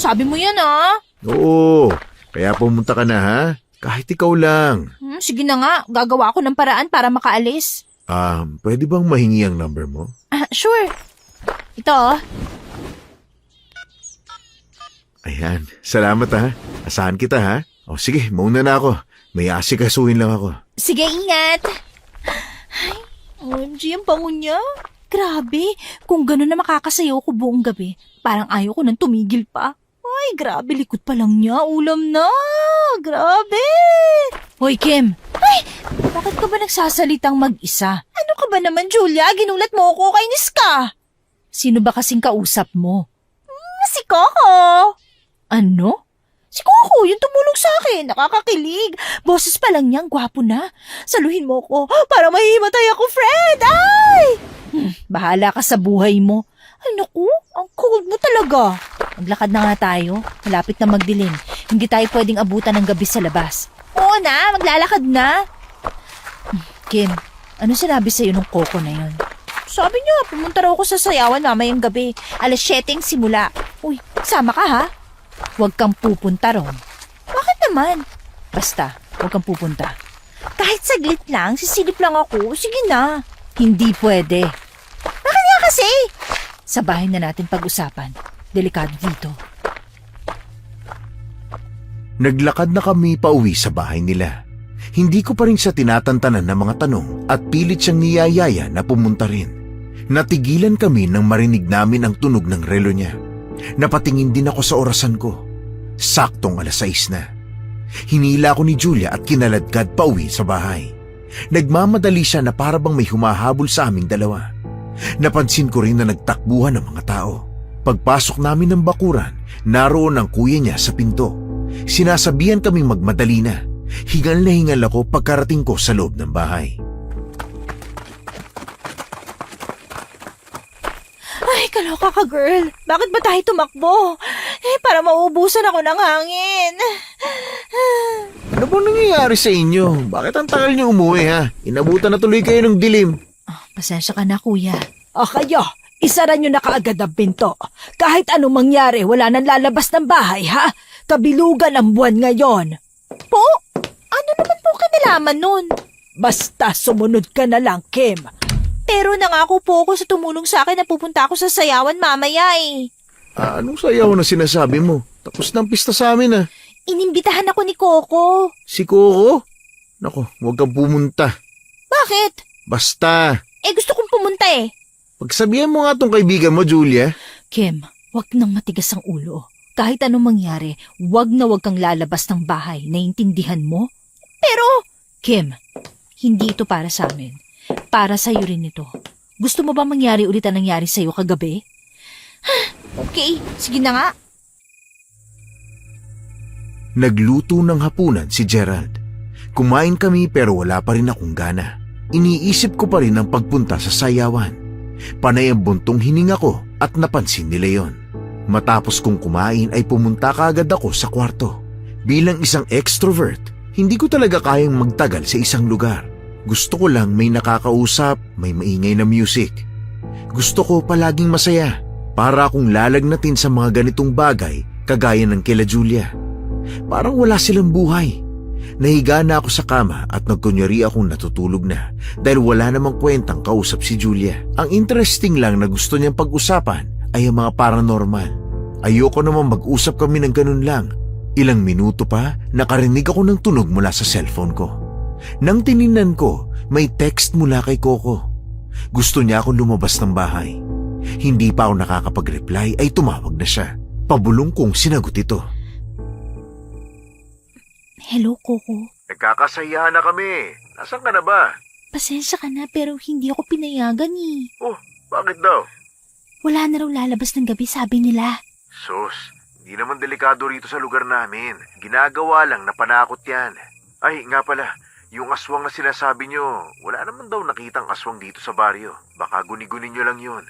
Sabi mo yan ha. Oo, kaya pumunta ka na ha? Kahit ikaw lang. Sige na nga, gagawa ako ng paraan para makaalis. Pwede bang mahingi ang number mo? Sure. Ito. Ayan, salamat ha. Asahan kita ha. Sige, mauna na ako. May asikasuhin lang ako. Sige, ingat. Ay, OMG, ang bango niya. Grabe, kung gano'n na makakasayaw ko buong gabi, parang ayaw ko nang tumigil pa. Ay, grabe, likod pa lang niya. Ulam na. Grabe. Hoy, Kim. Ay, bakit ka ba nagsasalitang mag-isa? Ano ka ba naman, Julia? Ginulat mo ako, kainis ka. Sino ba kasing kausap mo? Si Coco. Ano? Si Coco, yung tumulong sa akin. Nakakakilig. Boses pa lang niyang gwapo na. Saluhin mo ko para mahimatay ako, Fred. Ay! Bahala ka sa buhay mo. Ay naku, ang cold mo talaga. Maglakad na nga tayo. Malapit na magdilim. Hindi tayo pwedeng abutan ng gabi sa labas. Oo na, maglalakad na. Kim, ano sinabi sa'yo ng Coco na yun? Sabi niya, pumunta raw ako sa sayawan mamayang gabi. 7:00 ang simula. Uy, sama ka ha? Huwag kang pupunta ron. Bakit naman? Basta, huwag kang pupunta. Kahit saglit lang, sisilip lang ako. Sige na. Hindi pwede. Bakit nga kasi? Sa bahay na natin pag-usapan. Delikado dito. Naglakad na kami pauwi sa bahay nila. Hindi ko pa rin siya tinatantanan ng mga tanong at pilit siyang niyayaya na pumunta rin. Natigilan kami nang marinig namin ang tunog ng relo niya. Napatingin din ako sa orasan ko. Saktong 6:00 na. Hinila ko ni Julia at kinaladkad pauwi sa bahay. Nagmamadali siya na para bang may humahabol sa aming dalawa. Napansin ko rin na nagtakbuhan ng mga tao. Pagpasok namin ng bakuran, naroon ang kuya niya sa pinto. Sinasabihan kaming magmadali na. Hingal na hingal ako pagkarating ko sa loob ng bahay. Ay, kaloka ka, girl. Bakit ba tayo tumakbo? Para maubusan ako ng hangin. Ano bang nangyayari sa inyo? Bakit ang tagal niyo umuwi ha? Inabutan na tuloy kayo ng dilim. Pasensya ka na, kuya. Kayo, isara nyo na kaagad ang pinto. Kahit anong mangyari, wala nang lalabas ng bahay, ha? Kabilugan ang buwan ngayon. Po? Ano naman po kinalaman nun? Basta sumunod ka na lang, Kim. Pero nangako po ako sa tumulong sa akin na pupunta ako sa sayawan mamaya eh. Anong sayaw na sinasabi mo? Tapos ng pista sa amin ah. Inimbitahan ako ni Coco. Si Coco? Nako, huwag kang pumunta. Bakit? Basta. Gusto kong pumunta eh. Pagsabihan mo nga tong kaibigan mo, Julia. Kim, wag nang matigas ang ulo. Kahit anong mangyari, wag na wag kang lalabas ng bahay. Naiintindihan mo? Pero, Kim, hindi ito para sa amin. Para sa'yo rin ito. Gusto mo ba mangyari ulit ang nangyari sa'yo kagabi? okay, sige na nga. Nagluto ng hapunan si Gerald. Kumain kami pero wala pa rin akong gana. Iniisip ko pa rin ang pagpunta sa sayawan. Panay ang buntong hininga ko at napansin nila yon. Matapos kong kumain ay pumunta kaagad ako sa kwarto. Bilang isang extrovert, hindi ko talaga kayang magtagal sa isang lugar. Gusto ko lang may nakakausap, may maingay na music. Gusto ko palaging masaya para akong lalagnatin sa mga ganitong bagay kagaya ng kila Julia. Parang wala silang buhay. Nahiga na ako sa kama at nagkunyari akong natutulog na dahil wala namang kwentang kausap si Julia. Ang interesting lang na gusto niyang pag-usapan ay ang mga paranormal. Ayoko naman mag-usap kami ng ganun lang. Ilang minuto pa, nakarinig ako ng tunog mula sa cellphone ko. Nang tiningnan ko, may text mula kay Coco. Gusto niya akong lumabas ng bahay. Hindi pa ako nakakapag-reply ay tumawag na siya. Pabulong kong sinagot ito. Hello, Coco. Nagkakasayahan na kami. Nasaan ka na ba? Pasensya ka na pero hindi ako pinayagan eh. Oh, bakit daw? Wala na raw lalabas ng gabi, sabi nila. Sus, hindi naman delikado rito sa lugar namin. Ginagawa lang na panakot yan. Ay, nga pala, yung aswang na sinasabi nyo, wala naman daw nakitang aswang dito sa baryo. Baka guni-guni nyo lang yun.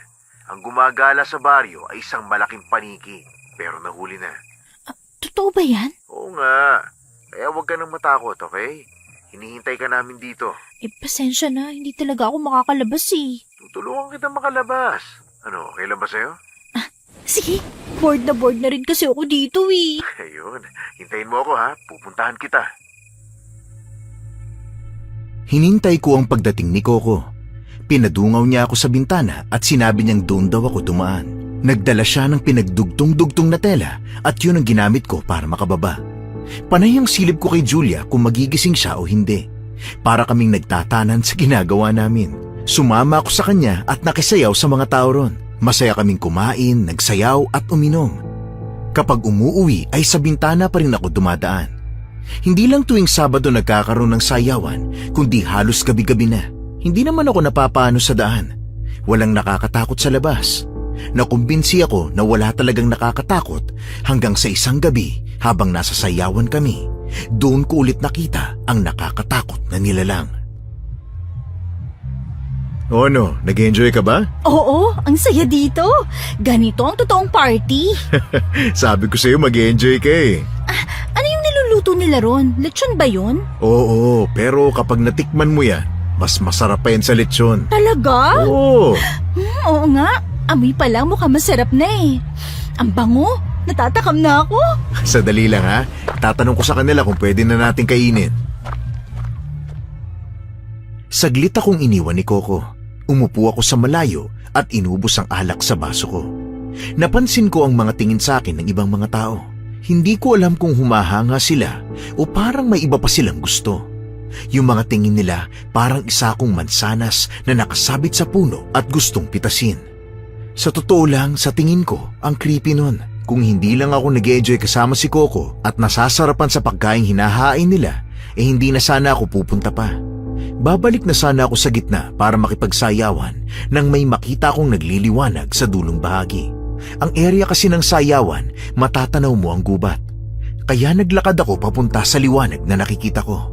Ang gumagala sa baryo ay isang malaking paniki, pero nahuli na. Totoo ba yan? Oo nga. Kaya huwag ka nang matakot, okay? Hinihintay ka namin dito. Pasensya na, hindi talaga ako makakalabas eh. Tutulungan kita makalabas. Ano, okay lang ba sa'yo? Sige, bored na rin kasi ako dito eh. Ayun, hintayin mo ako ha. Pupuntahan kita. Hinintay ko ang pagdating ni Coco. Pinadungaw niya ako sa bintana at sinabi niyang doon daw ako dumaan. Nagdala siya ng pinagdugtong-dugtong na tela at yun ang ginamit ko para makababa. Panay ang silip ko kay Julia kung magigising siya o hindi. Para kaming nagtatanan sa ginagawa namin. Sumama ako sa kanya at nakisayaw sa mga tao ron. Masaya kaming kumain, nagsayaw at uminom. Kapag umuuwi ay sa bintana pa rin ako dumadaan. Hindi lang tuwing Sabado nagkakaroon ng sayawan, kundi halos gabi-gabi na. Hindi naman ako napapaano sa daan. Walang nakakatakot sa labas. Nakumbinsi ako na wala talagang nakakatakot hanggang sa isang gabi habang nasa sayawan kami. Doon ko ulit nakita ang nakakatakot na nilalang. O ano, nag-enjoy ka ba? Oo, ang saya dito. Ganito ang totoong party. Sabi ko sa'yo mag-enjoy ka eh. Ano yung niluluto nila ron? Lechon ba yun? Oo, pero kapag natikman mo yan, mas masarap pa yan sa lechon. Talaga? Oo. Oo nga. Amoy pa lang mukhang masarap na eh. Ang bango. Natatakam na ako. Sadali lang ha. Tatanong ko sa kanila kung pwede na natin kainin. Saglit akong iniwan ni Coco. Umupo ako sa malayo at inubos ang alak sa baso ko. Napansin ko ang mga tingin sa akin ng ibang mga tao. Hindi ko alam kung humahanga sila o parang may iba pa silang gusto. Yung mga tingin nila parang isa akong mansanas na nakasabit sa puno at gustong pitasin. Sa totoo lang, sa tingin ko, ang creepy nun. Kung hindi lang ako nag-enjoy kasama si Coco at nasasarapan sa pagkaing hinahain nila, hindi na sana ako pupunta pa. Babalik na sana ako sa gitna para makipagsayawan nang may makita akong nagliliwanag sa dulong bahagi. Ang area kasi ng sayawan, matatanaw mo ang gubat. Kaya naglakad ako papunta sa liwanag na nakikita ko.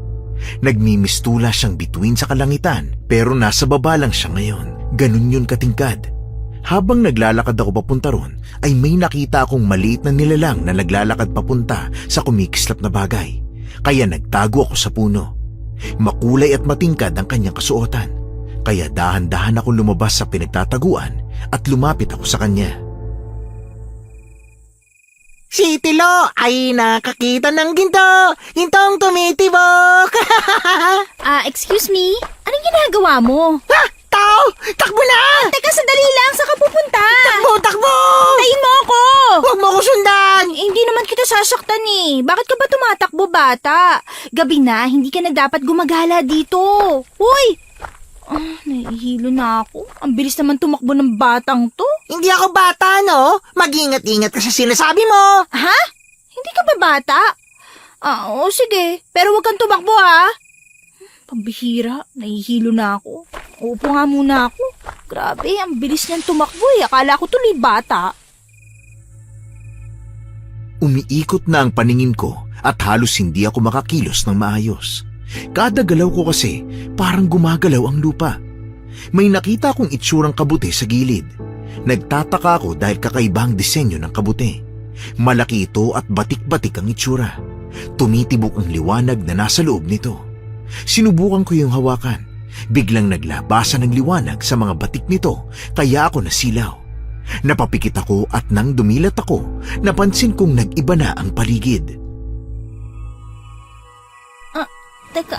Nagmimistula siyang bituin sa kalangitan pero nasa baba lang siya ngayon. Ganun yun katingkad. Habang naglalakad ako papunta ron, ay may nakita akong maliit na nilalang na naglalakad papunta sa kumikislap na bagay. Kaya nagtago ako sa puno. Makulay at matingkad ang kanyang kasuotan. Kaya dahan-dahan akong lumabas sa pinagtataguan at lumapit ako sa kanya. Si Tilo ay nakakita ng ginto. Gintong tumitibok. Excuse me? Anong ginagawa mo? Ha! Tao! Takbo na! Teka, sandali lang. Saan ka pupunta? Takbo! Takbo! Tayin mo ako! Huwag mo ko sundan! Hindi naman kita sasaktan eh. Bakit ka ba tumatakbo, bata? Gabi na, hindi ka na dapat gumagala dito. Uy! Nahihilo na ako. Ang bilis naman tumakbo ng batang to. Hindi ako bata, no? Mag-ingat-ingat ka sa sinasabi mo. Ha? Hindi ka ba bata? Oo, sige. Pero huwag kang tumakbo, ha? Pambihira, nahihilo na ako. Upo nga muna ako. Grabe, ang bilis niyang tumakbo eh. Akala ko tuloy bata. Umiikot na ang paningin ko at halos hindi ako makakilos ng maayos. Kada galaw ko kasi parang gumagalaw ang lupa. May nakita akong itsurang kabute sa gilid. Nagtataka ako dahil kakaiba ang disenyo ng kabute. Malaki ito at batik-batik ang itsura. Tumitibok ang liwanag na nasa loob nito. Sinubukan ko yung hawakan. Biglang naglabasan ng liwanag sa mga batik nito kaya ako nasilaw. Napapikit ako at nang dumilat ako, napansin kong nag-iba na ang paligid. Teka,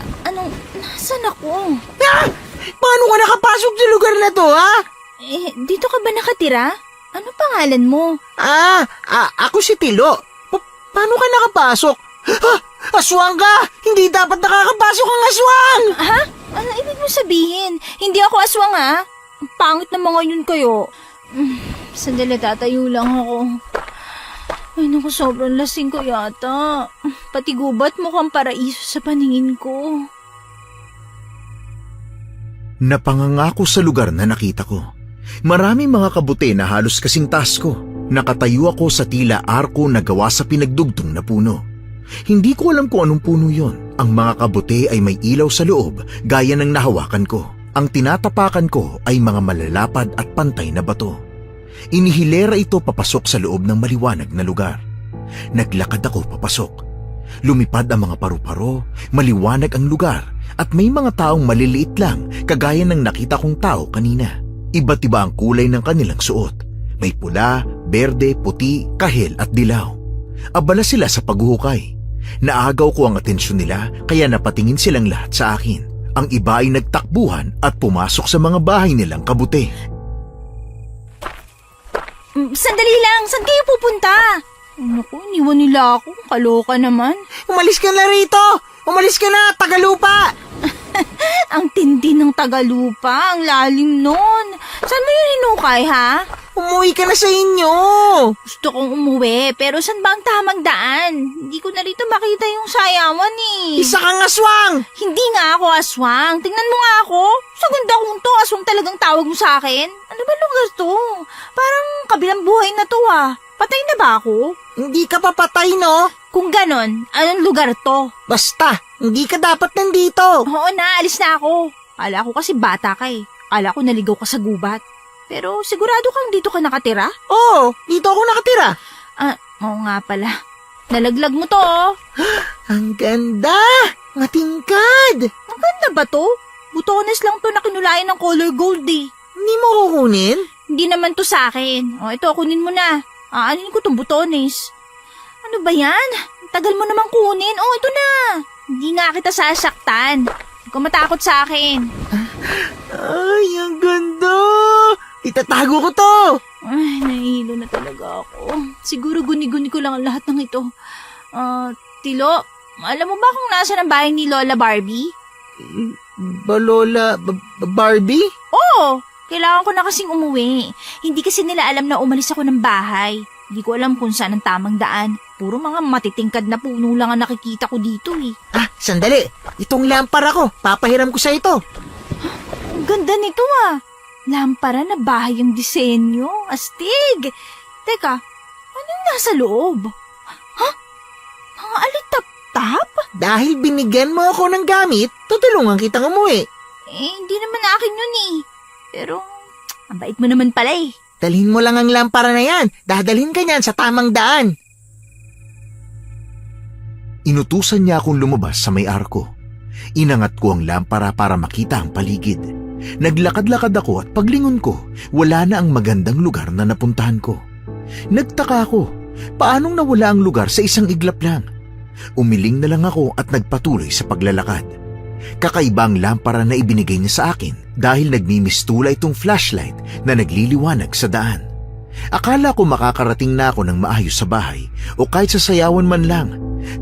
nasan ako? Ah! Paano ka nakapasok sa lugar na to, ha? Dito ka ba nakatira? Ano pangalan mo? Ako si Tilo. Paano ka nakapasok? Aswang ka! Hindi dapat nakakapasok ang aswang! Ha? Ano ibig mo sabihin? Hindi ako aswang, ha? Ang pangit na mga yun kayo. Sandali, tatayo lang ako. Ay naku, sobrang lasing ko yata. Pati gubat mukhang paraiso sa paningin ko. Napangangako sa lugar na nakita ko. Maraming mga kabute na halos kasing taas ko. Nakatayo ako sa tila arko na gawa sa pinagdugtong na puno. Hindi ko alam kung anong puno yon. Ang mga kabute ay may ilaw sa loob gaya ng nahawakan ko. Ang tinatapakan ko ay mga malalapad at pantay na bato. Inihilera ito papasok sa loob ng maliwanag na lugar. Naglakad ako papasok. Lumipad ang mga paru-paro, maliwanag ang lugar at may mga taong maliliit lang kagaya ng nakita kong tao kanina. Iba't iba ang kulay ng kanilang suot. May pula, berde, puti, kahel at dilaw. Abala sila sa paghuhukay. Naagaw ko ang atensyon nila kaya napatingin silang lahat sa akin. Ang iba ay nagtakbuhan at pumasok sa mga bahay nilang kabute. Sandali lang, saan kayo pupunta? Naku, iniwan nila ako. Kaloka naman. Umalis ka na rito! Umalis ka na, Tagalupa! Ang tindi ng Tagalupa, ang lalim nun. Saan mo yun hinukay, ha? Umuwi ka na sa inyo! Gusto kong umuwi, pero saan ba ang tamang daan? Hindi ko na rito makita yung sayawan eh. Isa kang aswang! Hindi nga ako aswang. Tingnan mo nga ako. Sa ganda kong to, aswang talagang tawag mo sa akin. Ano ba lugar to? Parang kabilang buhay na to ah. Patay na ba ako? Hindi ka papatay, no? Kung ganon, anong lugar to? Basta, hindi ka dapat nandito. Oo na, alis na ako. Kala ko kasi bata ka eh. Kala ko naligaw ka sa gubat. Pero sigurado kang dito ka nakatira? Oo, dito ako nakatira. Oo nga pala. Nalaglag mo to oh. Ang ganda! Matingkad! Ang ganda ba to? Butones lang to na kinulayan ng color gold eh. Hindi mo kukunin? Hindi naman to sa akin. O ito, kunin mo na. Aanin ko tong butones. Ano ba yan? Ang tagal mo namang kunin. Oh, ito na. Hindi nga kita sasaktan. Huwag ka matakot sa akin. Ay, ang ganda! Itatago ko to! Ay, nahihilo na talaga ako. Siguro guni-guni ko lang ang lahat ng ito. Tilo, alam mo ba kung nasa ang bahay ni Lola Barbie? Lola Barbie? Oo, kailangan ko na kasing umuwi. Hindi kasi nila alam na umalis ako ng bahay. Hindi ko alam kung saan ang tamang daan. Puro mga matitingkad na puno lang ang nakikita ko dito eh. Sandali, itong lampara ko, papahiram ko sa ito. Ang ganda nito ah. Lampara na bahay ang disenyo. Astig. Teka, anong nasa loob? Ha? Mga alitap-tap? Dahil binigyan mo ako ng gamit, tutulungan kitang umuwi. Hindi naman akin yun eh. Pero, ang bait mo naman pala eh. Dalhin mo lang ang lampara na yan. Dadalhin ka niyan sa tamang daan. Inutusan niya akong lumabas sa may arko. Inangat ko ang lampara para makita ang paligid. Naglakad-lakad ako at paglingon ko, wala na ang magandang lugar na napuntahan ko. Nagtaka ako, paanong nawala ang lugar sa isang iglap lang? Umiling na lang ako at nagpatuloy sa paglalakad. Kakaiba ang lampara na ibinigay niya sa akin dahil nagmimistula itong flashlight na nagliliwanag sa daan. Akala ko makakarating na ako ng maayos sa bahay o kahit sa sayawan man lang,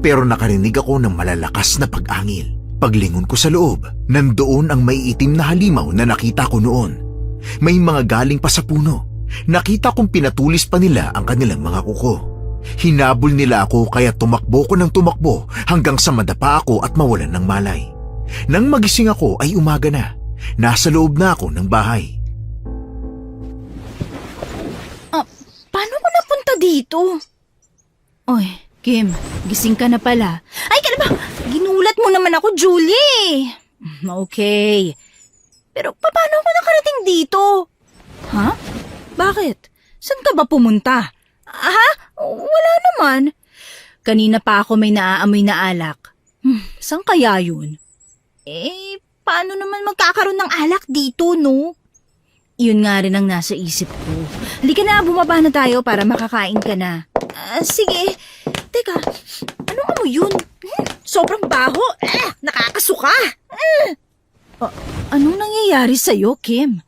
pero nakarinig ako ng malalakas na pag-angil. Paglingon ko sa loob, nandoon ang maiitim na halimaw na nakita ko noon. May mga galing pa sa puno. Nakita kong pinatulis pa nila ang kanilang mga kuko. Hinabol nila ako kaya tumakbo ko ng tumakbo hanggang sa madapa ako at mawalan ng malay. Nang magising ako ay umaga na. Nasa loob na ako ng bahay. Paano ko napunta dito? Oy, Kim, gising ka na pala. Ay, ka na ba? Ginulat mo naman ako, Julie. Okay. Pero paano ako nakarating dito? Ha? Bakit? Saan ka ba pumunta? Ha? Wala naman. Kanina pa ako may naaamoy na alak. Saan kaya yun? Paano naman magkakaroon ng alak dito, no? Yun nga rin ang nasa isip ko. Halika na, bumaba na tayo para makakain ka na. Sige. Teka, anong amoy yun? Sobrang baho. Nakakasuka. Anong nangyayari sa'yo, Kim?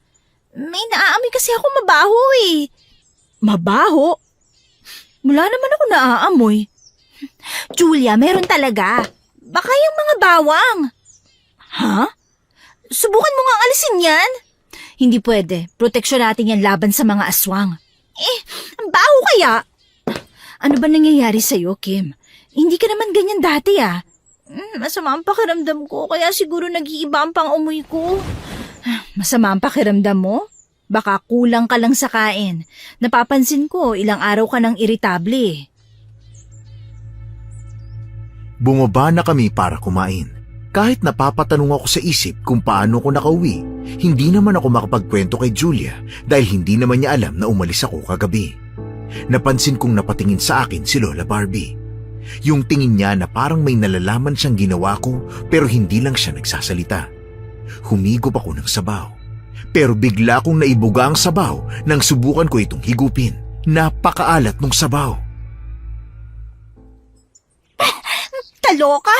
May naaamoy kasi ako mabaho eh. Mabaho? Wala naman ako naaamoy. Julia, meron talaga. Baka yung mga bawang. Ha? Subukan mo nga alisin yan. Hindi pwede. Proteksyon natin yan laban sa mga aswang. Ang baho kaya. Ano ba nangyayari sa'yo, Kim? Hindi ka naman ganyan dati ah. Masama ang pakiramdam ko, kaya siguro nag-iiba ang pang-umoy ko. Masama ang pakiramdam mo? Baka kulang ka lang sa kain. Napapansin ko, ilang araw ka nang iritable. Bumaba na kami para kumain. Kahit napapatanong ako sa isip kung paano ko nakauwi, hindi naman ako makapagkwento kay Julia dahil hindi naman niya alam na umalis ako kagabi. Napansin kong napatingin sa akin si Lola Barbie. Yung tingin niya na parang may nalalaman siyang ginawa ko pero hindi lang siya nagsasalita. Humigop ako ng sabaw. Pero bigla kong naibuga ang sabaw nang subukan ko itong higupin. Napakaalat ng sabaw. Taloka!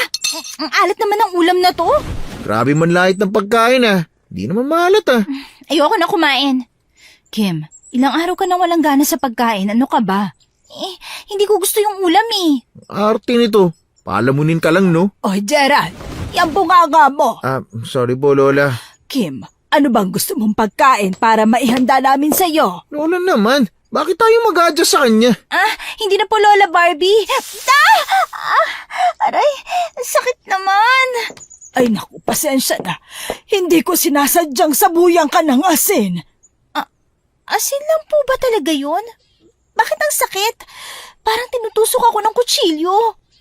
Ang alat naman ng ulam na to. Grabe man lahit ng pagkain ah. Di naman maalat ah. Ayoko na kumain. Kim, ilang araw ka nang walang gana sa pagkain. Ano ka ba? Hindi ko gusto yung ulam eh. Arte nito. Palamunin ka lang no? Oy, Gerald, yan bunganga mo. Sorry po Lola. Kim, ano bang gusto mong pagkain para maihanda namin sa'yo? Lola naman. Bakit tayo mag-adjust sa kanya? Hindi na po Lola Barbie. Aray, sakit naman. Ay naku, pasensya na. Hindi ko sinasadyang sabuyan ka ng asin. Asin lang po ba talaga yun? Bakit ang sakit? Parang tinutusok ako ng kutsilyo.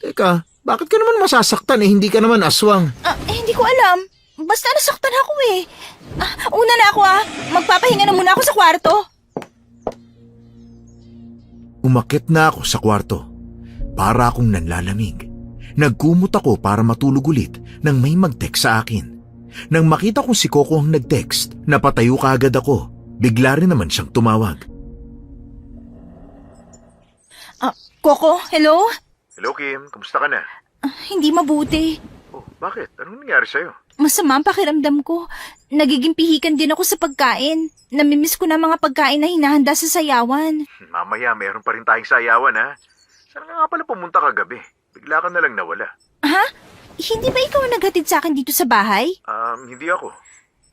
Teka, bakit ka naman masasaktan hindi ka naman aswang? Hindi ko alam. Basta nasaktan ako eh. Una na ako Magpapahinga na muna ako sa kwarto. Umakyat na ako sa kwarto. Para akong nanlalamig. Nagkumot ako para matulog ulit nang may mag-text sa akin. Nang makita kong si Coco ang nag-text, napatayo kaagad ako. Bigla rin naman siyang tumawag. Coco, hello? Hello Kim, kamusta ka na? Hindi mabuti. Oh, bakit? Anong nangyari sa'yo? Masama ang pakiramdam ko. Nagiging pihikan din ako sa pagkain. Namimiss ko na mga pagkain na hinahanda sa sayawan. Mamaya, meron pa rin tayong sayawan ha. Saan ka nga pala pumunta kagabi? Bigla ka na lang nawala. Ha? Hindi ba ikaw ang naghatid sa akin dito sa bahay? Hindi ako.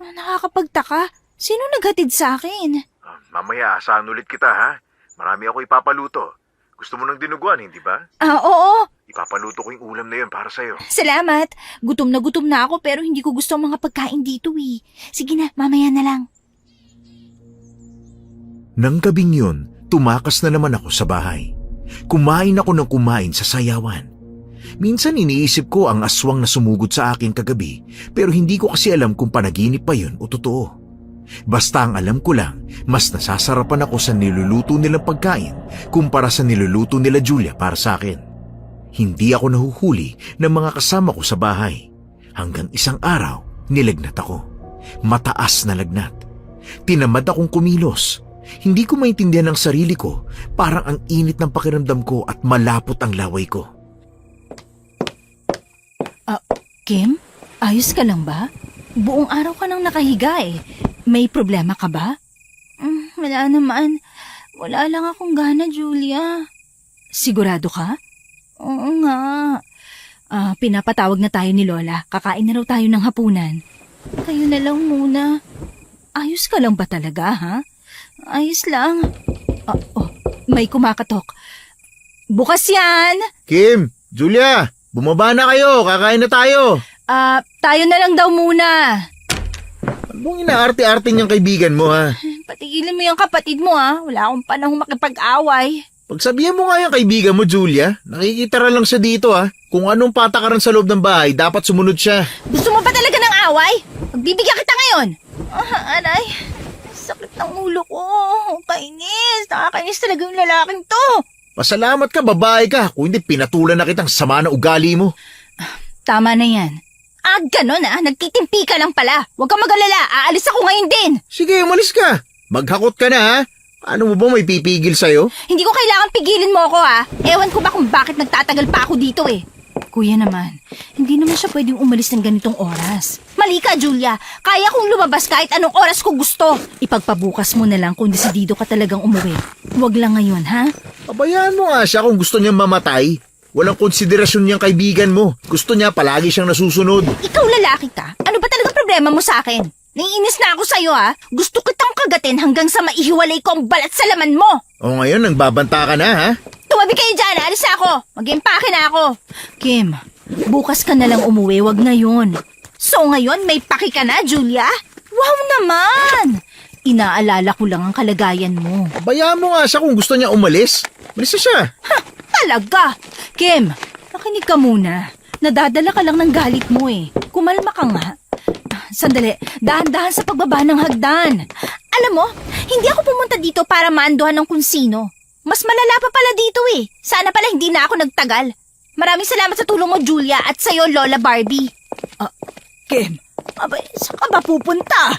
Nakakapagtaka. Sino naghatid sa akin? Mamaya, asahan ulit kita ha. Marami ako ipapaluto. Gusto mo ng dinuguan, hindi ba? Oo. Ipapaluto ko yung ulam na yun para sa'yo. Salamat. Gutom na ako pero hindi ko gusto ang mga pagkain dito eh. Sige na, mamaya na lang. Nang gabing yun, tumakas na naman ako sa bahay. Kumain ako ng kumain sa sayawan. Minsan iniisip ko ang aswang na sumugod sa akin kagabi pero hindi ko kasi alam kung panaginip pa yun o totoo. Basta ang alam ko lang, mas nasasarapan ako sa niluluto nilang pagkain kumpara sa niluluto nila Julia para sa akin. Hindi ako nahuhuli ng mga kasama ko sa bahay. Hanggang isang araw, nilagnat ako. Mataas na lagnat. Tinamad akong kumilos. Hindi ko maintindihan ang sarili ko, parang ang init ng pakiramdam ko at malapot ang laway ko. Kim, ayos ka lang ba? Buong araw ka nang nakahiga eh. May problema ka ba? Wala naman. Wala lang akong gana, Julia. Sigurado ka? Oo nga. Pinapatawag na tayo ni Lola. Kakain na raw tayo ng hapunan. Kayo na lang muna. Ayos ka lang ba talaga, ha? Ayos lang. May kumakatok. Bukas yan! Kim! Julia! Bumaba na kayo! Kakain na tayo! Tayo na lang daw muna. Ano bang inaarte-arte niyang kaibigan mo, ha? Patigilin mo yung kapatid mo, ha? Wala akong panahong makipag-away. Pagsabihan mo nga yung kaibigan mo, Julia. Nakikitara lang siya dito, ha? Kung anong patakaran sa loob ng bahay, dapat sumunod siya. Gusto mo ba talaga ng away? Magbibigyan kita ngayon. Aray, sakit ng ulo ko. Kainis. Nakakainis talaga yung lalaking to. Pasalamat ka, babae ka. Kung hindi, pinatulan na kitang sama na ugali mo. Tama na yan. Ganon nagtitimpi ka lang pala. Huwag kang mag-alala, aalis ako ngayon din. Sige, umalis ka. Maghakot ka na, ha? Ano mo ba may pipigil sa'yo? Hindi ko kailangan pigilin mo ako Ewan ko ba kung bakit nagtatagal pa ako dito eh. Kuya naman, hindi naman siya pwedeng umalis ng ganitong oras. Mali ka, Julia. Kaya kong lumabas kahit anong oras ko gusto. Ipagpabukas mo na lang kung desidido ka talagang umuwi. Huwag lang ngayon, ha? Pabayaan mo nga siya kung gusto niyang mamatay. Walang konsiderasyon niyang kaibigan mo. Gusto niya palagi siyang nasusunod. Ikaw lalaki ka. Ano ba talaga problema mo sa akin? Naiinis na ako sa'yo Gusto kitang kagatin hanggang sa maihiwalay ko ang balat sa laman mo. O ngayon, nagbabanta ka na, ha? Tumabi kayo dyan, alis na ako. Mag-impake na ako. Kim, bukas ka na lang umuwi, wag ngayon. So ngayon, may paki ka na, Julia? Wow naman! Inaalala ko lang ang kalagayan mo. Pabayaan mo nga siya kung gusto niya umalis. Malis na siya. Talaga! Kim, nakinig ka muna. Nadadala ka lang ng galit mo eh. Kumalma ka nga. Sandali, dahan-dahan sa pagbaba ng hagdan. Alam mo, hindi ako pumunta dito para maanduhan ng kung sino. Mas malala pa pala dito eh. Sana pala hindi na ako nagtagal. Maraming salamat sa tulong mo, Julia, at sa'yo, Lola Barbie. Kim, abay, saan ka ba pupunta?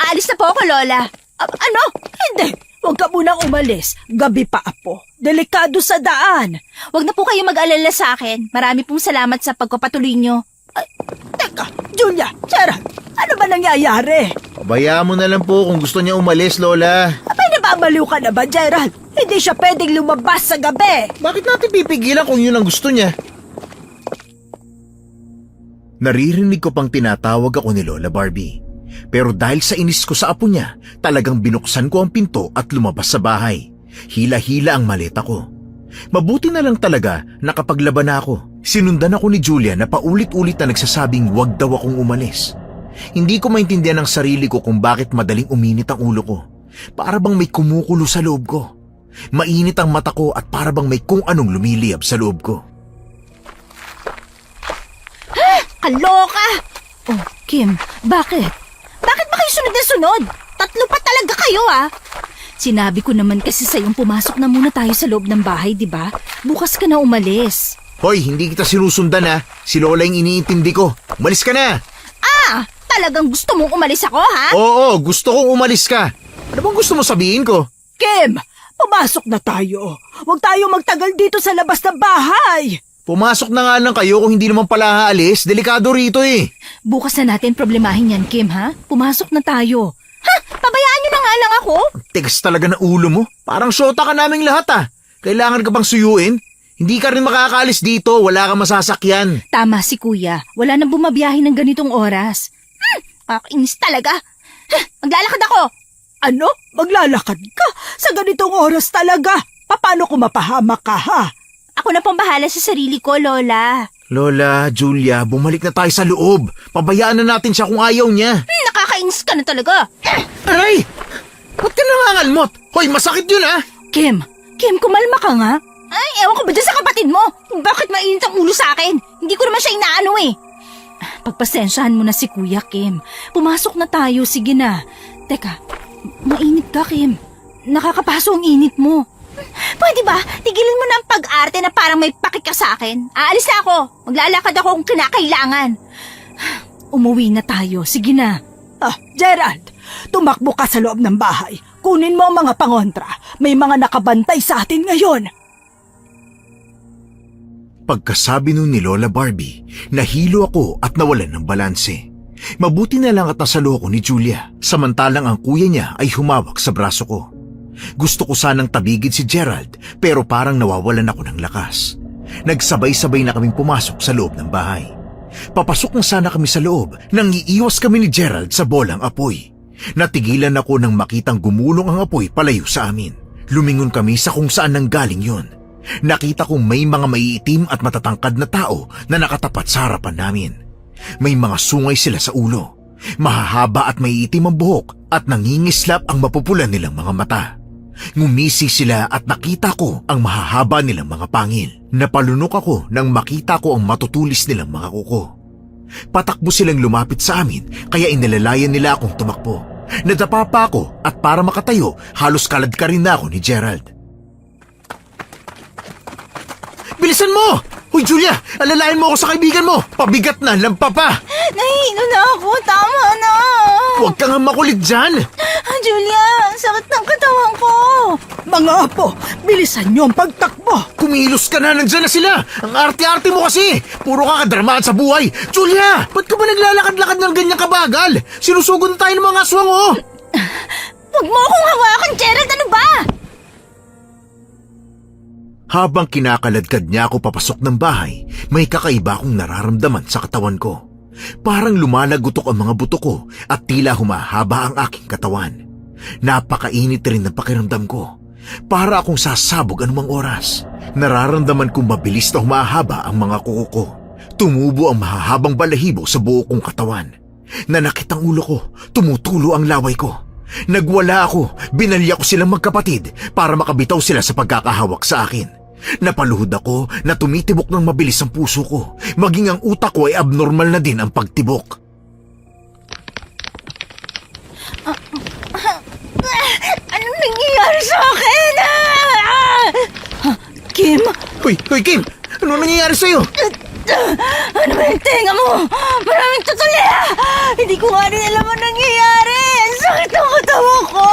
Aalis na po ako, Lola. Ano? Hindi. Huwag ka munang umalis. Gabi pa, Apo. Delikado sa daan. Huwag na po kayo mag-alala sa akin. Marami pong salamat sa pagpapatuloy nyo. Teka, Julia, Gerald, ano ba nangyayari? Pabayaan mo na lang po kung gusto niya umalis, Lola. Abay, nababaliw ka na ba, Gerald? Hindi siya pwedeng lumabas sa gabi. Bakit natin pipigilan kung yun ang gusto niya? Naririnig ko pang tinatawag ako ni Lola Barbie. Pero dahil sa inis ko sa apo niya, talagang binuksan ko ang pinto at lumabas sa bahay. Hila-hila ang maleta ko. Mabuti na lang talaga nakapaglaban na ako. Sinundan ako ni Julia na paulit-ulit na nagsasabing wag daw akong umalis. Hindi ko maintindihan ang sarili ko kung bakit madaling uminit ang ulo ko. Para bang may kumukulo sa loob ko. Mainit ang mata ko at para bang may kung anong lumiliyab sa loob ko. Kaloka! Oh, Kim, bakit? Bakit ba kayo sunod na sunod? Tatlo pa talaga kayo Sinabi ko naman kasi sa'yong pumasok na muna tayo sa loob ng bahay, di ba? Bukas ka na umalis. Hoy, hindi kita sinusundan ha. Si Lola yung iniintindi ko. Umalis ka na! Talagang gusto mong umalis ako, ha? Oo, gusto kong umalis ka. Ano bang gusto mo sabihin ko? Kim, pumasok na tayo. Huwag tayo magtagal dito sa labas ng bahay. Pumasok na nga lang kayo kung hindi naman pala haalis. Delikado rito eh. Bukas na natin problemahin yan, Kim, ha? Pumasok na tayo. Pabayaan nyo na nga lang ako. Tigas talaga ng ulo mo. Parang syota ka naming lahat Kailangan ka bang suyuin? Hindi ka rin makakaalis dito. Wala kang masasakyan. Tama si Kuya. Wala nang bumabiyahe ng ganitong oras. Kakainis talaga. Maglalakad ako. Ano? Maglalakad ka? Sa ganitong oras talaga? Paano kung mapahamak ka, ha? Ako na pong bahala sa sarili ko, Lola. Lola, Julia, bumalik na tayo sa loob. Pabayaan na natin siya kung ayaw niya. Nakakainis ka na talaga. Aray! Ba't ka nangangalmot? Hoy, masakit yun ah! Kim, kumalma ka nga. Ay, ewan ko ba dyan sa kapatid mo? Bakit mainit ang ulo sa akin? Hindi ko naman siya inaano eh. Pagpasensyahan mo na si Kuya, Kim. Pumasok na tayo, sige na. Teka, mainit ka, Kim. Nakakapaso ang init mo. Pwede ba? Tigilin mo na ang pag-arte na parang may pakik ka sa akin. Aalis na ako. Maglalakad ako kung kinakailangan. Umuwi na tayo, sige na. Gerald, tumakbo ka sa loob ng bahay. Kunin mo ang mga pangontra. May mga nakabantay sa atin ngayon. Pagkasabi nun ni Lola Barbie, nahilo ako at nawalan ng balanse. Mabuti na lang at nasalo ko ni Julia, samantalang ang kuya niya ay humawak sa braso ko. Gusto ko sanang tabigin si Gerald pero parang nawawalan ako ng lakas. Nagsabay-sabay na kaming pumasok sa loob ng bahay. Papasok na sana kami sa loob nang iiwas kami ni Gerald sa bolang apoy. Natigilan ako nang makitang gumulong ang apoy palayo sa amin. Lumingon kami sa kung saan nanggaling yon. Nakita kong may mga maiitim at matatangkad na tao na nakatapat sa harapan namin. May mga sungay sila sa ulo. Mahahaba at maiitim ang buhok at nangingislap ang mapupulan nilang mga mata. Ngumisi sila at nakita ko ang mahahaba nilang mga pangil. Napalunok ako nang makita ko ang matutulis nilang mga kuko. Patakbo silang lumapit sa amin kaya inilalayan nila akong tumakbo. Nadapa pa ako at para makatayo halos kalad ka rin na ako ni Gerald. Bilisan mo! Hoy Julia, alalayan mo ako sa kaibigan mo! Pabigat na, lampa pa! Nahihilo na ako. Tama na. Huwag ka nga makulit dyan! Julia, ang sakit ng katawan ko. Mga apo, bilisan niyo ang pagtakbo. Kumilos ka na, nandyan na sila! Ang arte-arte mo kasi! Puro ka kadramaan sa buhay! Julia! Ba't ka ba naglalakad-lakad ng ganyang kabagal? Sinusugod na tayo ng mga aswang, oh! Huwag mo akong hawakan, Gerald. Ano ba? Habang kinakaladkad niya ako papasok ng bahay, may kakaiba akong nararamdaman sa katawan ko. Parang lumalagutok ang mga buto ko at tila humahaba ang aking katawan. Napakainit rin ng pakiramdam ko. Para akong sasabog anumang oras. Nararamdaman kong mabilis na humahaba ang mga kuko ko. Tumubo ang mahahabang balahibo sa buo kong katawan. Nanakit ang ulo ko, tumutulo ang laway ko. Nagwala ako, binalya ko silang magkapatid para makabitaw sila sa pagkakahawak sa akin. Napaluhod ako na tumitibok ng mabilis ang puso ko, maging ang utak ko ay abnormal na din ang pagtibok. Anong nangyayari sa akin? Kim, Hoy Kim! Ano nangyayari sa'yo? Ano ba yung tenga mo? Maraming tutuli. Hindi ko nga rin alam ang nangyayari. Ang sakit ng katawan ko.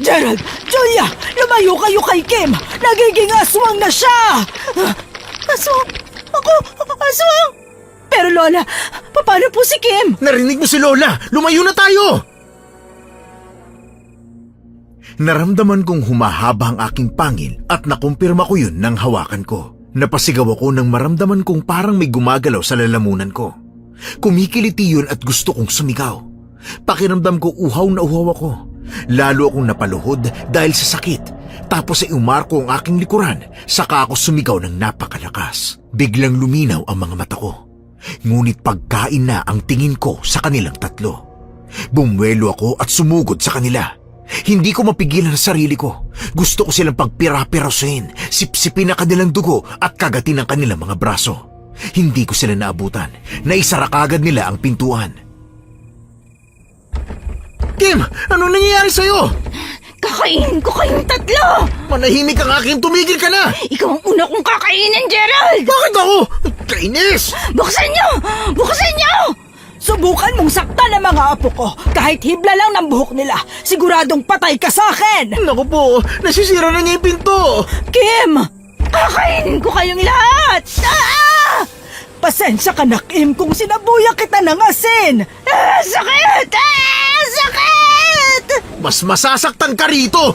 Gerald, Julia, lumayo kayo kay Kim. Nagiging aswang na siya. Aswang? Ako? Aswang? Pero Lola, paano po si Kim? Narinig mo si Lola! Lumayo na tayo! Naramdaman kong humahaba ang aking pangil at nakumpirma ko yun nang hawakan ko. Napasigaw ako nang maramdaman kong parang may gumagalaw sa lalamunan ko. Kumikiliti yun at gusto kong sumigaw. Pakiramdam ko uhaw na uhaw ako. Lalo akong napaluhod dahil sa sakit. Tapos ay umarko ang aking likuran, saka ako sumigaw ng napakalakas. Biglang luminaw ang mga mata ko. Ngunit pagkain na ang tingin ko sa kanilang tatlo. Bumwelo ako at sumugod sa kanila. Hindi ko mapigilan ang sarili ko. Gusto ko silang pagpira-pirasohin, sipsipin ang kanilang dugo at kagatin ang kanilang mga braso. Hindi ko sila naabutan. Naisara kagad nila ang pintuan. Kim! Ano nangyayari sa'yo? Kakainin ko kayong tatlo. Manahimik ang aking tumigil ka na! Ikaw ang una kong kakainin, Gerald. Bakit ako? Kainis! Buksan niyo! Buksan niyo! Subukan mong saktan ang mga apo ko. Kahit hibla lang ng buhok nila, siguradong patay ka sa akin. Naku po, nasisira na niya yung pinto! Kim! Kakainin ko kayong lahat. Pasensya ka na, Kim, kung sinabuya kita ng asin. Sakit! Sakit! Mas masasaktan ka rito!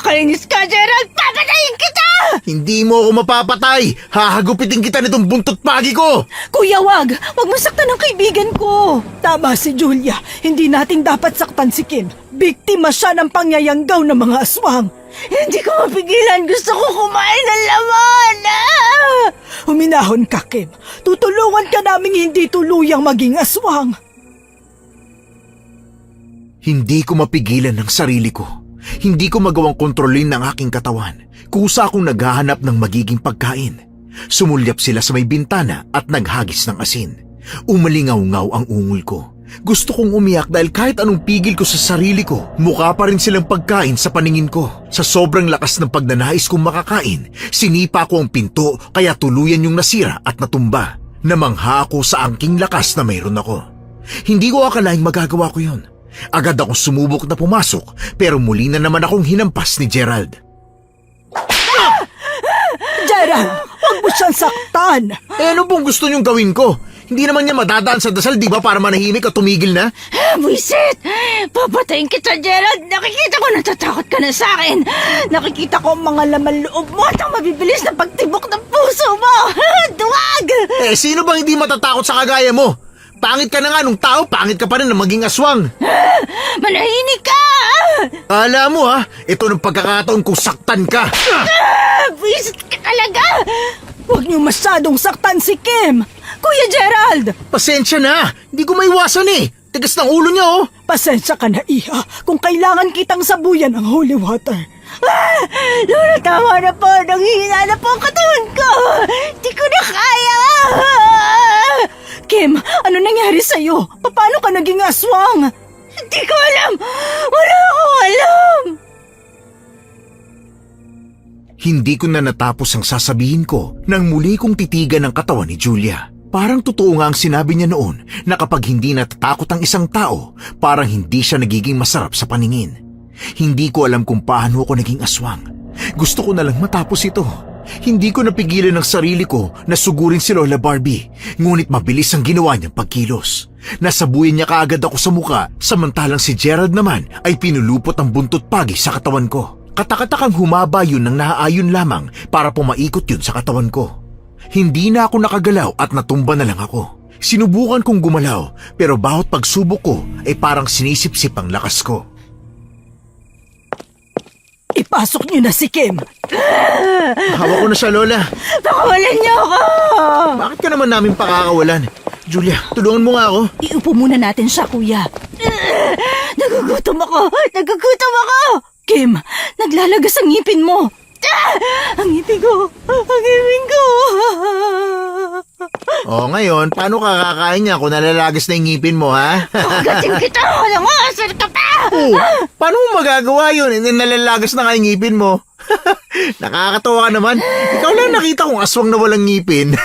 Kainis ka, Gerald! Papatayin kita! Hindi mo ako mapapatay! Hahagupitin kita nitong buntot pagi ko! Kuya, wag! Wag masaktan ang kaibigan ko! Tama si Julia. Hindi nating dapat saktan si Kim. Biktima siya ng pangyayanggaw ng mga aswang. Hindi ko mapigilan. Gusto ko kumain ng laman! Huminahon ka, Kim. Tutulungan ka naming hindi tuluyang maging aswang. Hindi ko mapigilan ng sarili ko. Hindi ko magawang kontrolin ang aking katawan. Kusa akong naghahanap ng magiging pagkain. Sumulyap sila sa may bintana at naghagis ng asin. Umalingaw-ngaw ang ungol ko. Gusto kong umiyak dahil kahit anong pigil ko sa sarili ko, mukha pa rin silang pagkain sa paningin ko. Sa sobrang lakas ng pagnanais kong makakain, sinipa ko ang pinto kaya tuluyan yung nasira at natumba. Namangha ako sa angking lakas na mayroon ako. Hindi ko akalaing magagawa ko yun. Agad akong sumubok na pumasok pero muli na naman akong hinampas ni Gerald. Gerald, wag mo siyang saktan. Ano pong gusto niyong gawin ko? Hindi naman niya madadaan sa dasal, di ba, para manahimik at tumigil na? Buisit! Papatayin kita, Gerald! Nakikita ko natatakot ka na sa akin! Nakikita ko ang mga laman loob mo at ang mabibilis na pagtibok ng puso mo! Duwag! Sino bang hindi matatakot sa kagaya mo? Pangit ka na nga nung tao, pangit ka pa rin na maging aswang. Manahimik ka! Kala mo ha, ito ng pagkakataon kung saktan ka. Buisit ka talaga! Huwag niyo masyadong saktan si Kim. Kuya Gerald! Pasensya na, hindi ko maiwasan eh. Tigas ng ulo niya oh. Pasensya ka na, Iha, kung kailangan kitang sabuyan ng holy water. Lola, tama na po! Nanghihina na po ang katawan ko! Di ko na kaya! Kim, ano nangyari sa'yo? Paano ka naging aswang? Hindi ko alam! Wala akong alam! Hindi ko na natapos ang sasabihin ko nang muli kong titigan ang katawan ni Julia. Parang totoo nga ang sinabi niya noon na kapag hindi natatakot ang isang tao, parang hindi siya nagiging masarap sa paningin. Hindi ko alam kung paano ako naging aswang. Gusto ko na lang matapos ito. Hindi ko napigilan ang sarili ko na sugurin si Lola Barbie, ngunit mabilis ang ginawa niyang pagkilos. Nasabuyan niya kaagad ako sa muka, samantalang si Gerald naman ay pinulupot ang buntot pagi sa katawan ko. Katakatakang humaba yun ng naaayon lamang para pumaikot yun sa katawan ko. Hindi na ako nakagalaw at natumba na lang ako. Sinubukan kong gumalaw pero bawat pagsubok ko ay parang sinisip-sip ang lakas ko. Ipasok niyo na si Kim. Hawak ko na siya, Lola. Pakawalan niyo ako! Bakit ka naman namin pakakawalan? Julia, tulungan mo nga ako. Iupo muna natin siya, kuya. Nagugutom ako! Nagugutom ako! Kim, naglalagas ang ngipin mo. Ang ngipin ko! Ang ngipin ko! Ngayon, paano ka kakain niya kung nalalagis na yung ngipin mo, ha? Gating kita! Alam mo, asar ka pa! Paano mo magagawa yun? Nalalagas na nga yung ngipin mo. Nakakatawa ka naman. Ikaw lang nakita kong aswang na walang ngipin.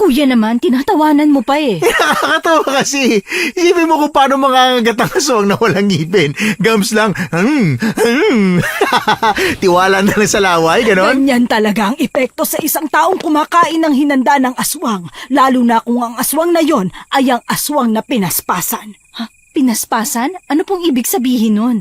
Kuya naman, tinatawanan mo pa eh. Nakakatawa kasi. Isipin mo kung paano makakagat ang aswang na walang ngipin. Gums lang. Tiwala na lang sa laway, ganon? Ganyan talaga ang epekto sa isang taong kumakain ng hinanda ng aswang, lalo na kung ang aswang na yon ay ang aswang na pinaspasan. Ha? Pinaspasan? Ano pong ibig sabihin nun?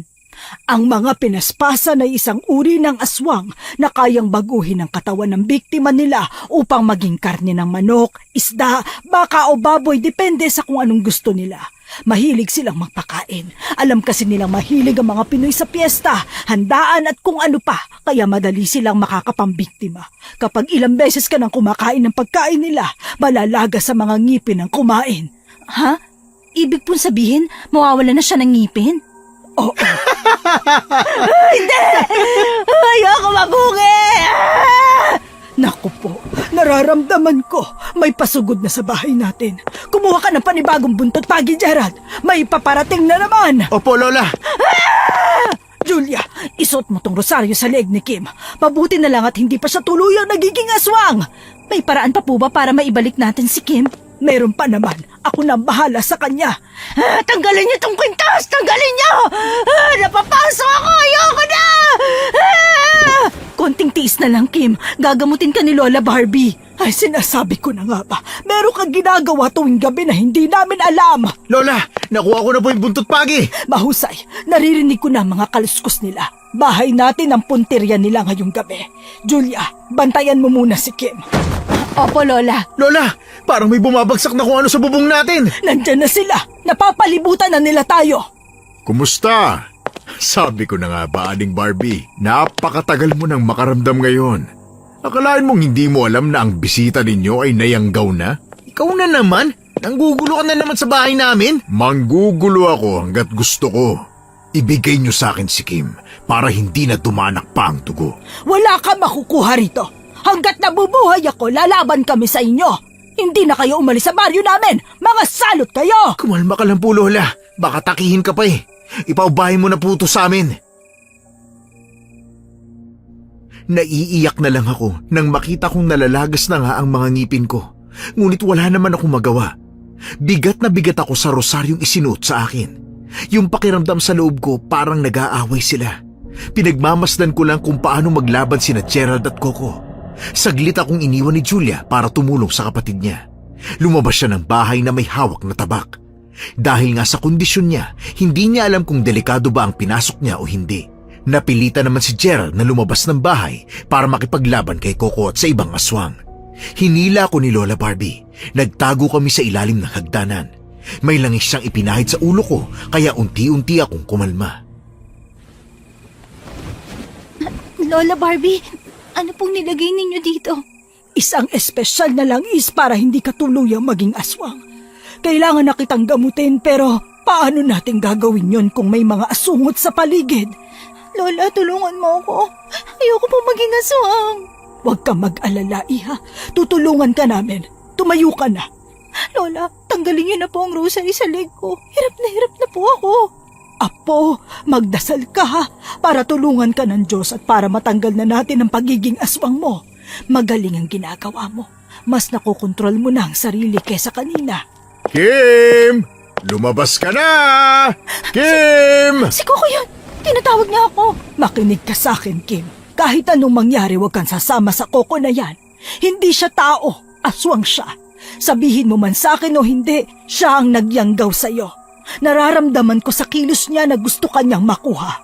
Ang mga pinaspasan ay isang uri ng aswang na kayang baguhin ang katawan ng biktima nila upang maging karne ng manok, isda, baka o baboy, depende sa kung anong gusto nila. Mahilig silang magpakain. Alam kasi nilang mahilig ang mga Pinoy sa piyesta, handaan at kung ano pa, kaya madali silang makakapambiktima. Kapag ilang beses ka nang kumakain ng pagkain nila, malalaga sa mga ngipin ng kumain. Ha? Ibig pong sabihin, mawawala na siya ng ngipin? Oo. Hindi! Ayoko mabugi! Naku po, nararamdaman ko may pasugod na sa bahay natin. Kumuha ka ng panibagong buntot pagi, Gerald. May paparating na naman. Opo, Lola. Julia, isuot mo tong rosaryo sa leeg ni Kim. Mabuti na lang at hindi pa siya tuluyang nagiging aswang. May paraan pa po ba para maibalik natin si Kim? Meron pa naman. Ako na bahala sa kanya. Tanggalin niyo tong kwintas! Tanggalin niyo! Napapasok ako! Ayoko na! Konting tiis na lang, Kim. Gagamutin ka ni Lola Barbie. Ay, sinasabi ko na nga ba. Meron kang ginagawa tuwing gabi na hindi namin alam. Lola, nakuha ko na po yung buntot pagi. Mahusay, naririnig ko na ang mga kaluskos nila. Bahay natin ang puntirya nila ngayong gabi. Julia, bantayan mo muna si Kim. Opo, Lola. Lola, parang may bumabagsak na kung ano sa bubong natin. Nandyan na sila. Napapalibutan na nila tayo. Kumusta? Sabi ko na nga ba, Aling Barbie, napakatagal mo nang makaramdam ngayon. Akalain mong hindi mo alam na ang bisita ninyo ay nayanggaw na? Ikaw na naman? Nanggugulo ka na naman sa bahay namin? Manggugulo ako hanggat gusto ko. Ibigay niyo sa akin si Kim para hindi na dumanak pa ang dugo. Wala ka makukuha rito. Hanggat nabubuhay ako, lalaban kami sa inyo. Hindi na kayo umalis sa baryo namin. Mga salot kayo! Kumalma ka lang po, Lola. Baka takihin ka pa eh. Ipaubahin mo na po ito sa amin. Naiiyak na lang ako nang makita kong nalalagas na nga ang mga ngipin ko. Ngunit wala naman akong magawa. Bigat na bigat ako sa rosaryong isinuot sa akin. Yung pakiramdam sa loob ko parang nag-aaway sila. Pinagmamasdan ko lang kung paano maglaban sina Gerald at Coco. Saglit akong iniwan ni Julia para tumulong sa kapatid niya. Lumabas siya ng bahay na may hawak na tabak. Dahil nga sa kondisyon niya, hindi niya alam kung delikado ba ang pinasok niya o hindi. Napilitan naman si Gerald na lumabas ng bahay para makipaglaban kay Coco at sa ibang aswang. Hinila ko ni Lola Barbie. Nagtago kami sa ilalim ng hagdanan. May langis siyang ipinahid sa ulo ko kaya unti-unti akong kumalma. Lola Barbie, ano pong nilagay ninyo dito? Isang espesyal na langis para hindi ka tuluyang maging aswang. Kailangan na kitang gamutin pero paano natin gagawin yon kung may mga asungot sa paligid? Lola, tulungan mo ako. Ayoko po maging aswang. Huwag kang mag-alala, Iha. Tutulungan ka namin. Tumayo ka na. Lola, tanggalin niyo na po ang rosary sa leg ko. Hirap na po ako. Apo, magdasal ka ha, para tulungan ka ng Diyos at para matanggal na natin ang pagiging aswang mo. Magaling ang ginagawa mo. Mas nakokontrol mo na ang sarili kesa kanina. Kim! Lumabas ka na! Kim! Si Coco yun! Tinatawag niya ako. Makinig ka sa akin, Kim. Kahit anong mangyari, huwag kang sasama sa Coco na yan. Hindi siya tao, aswang siya. Sabihin mo man sa akin o hindi, siya ang nagyanggaw sa'yo. Nararamdaman ko sa kilos niya na gusto kanyang makuha.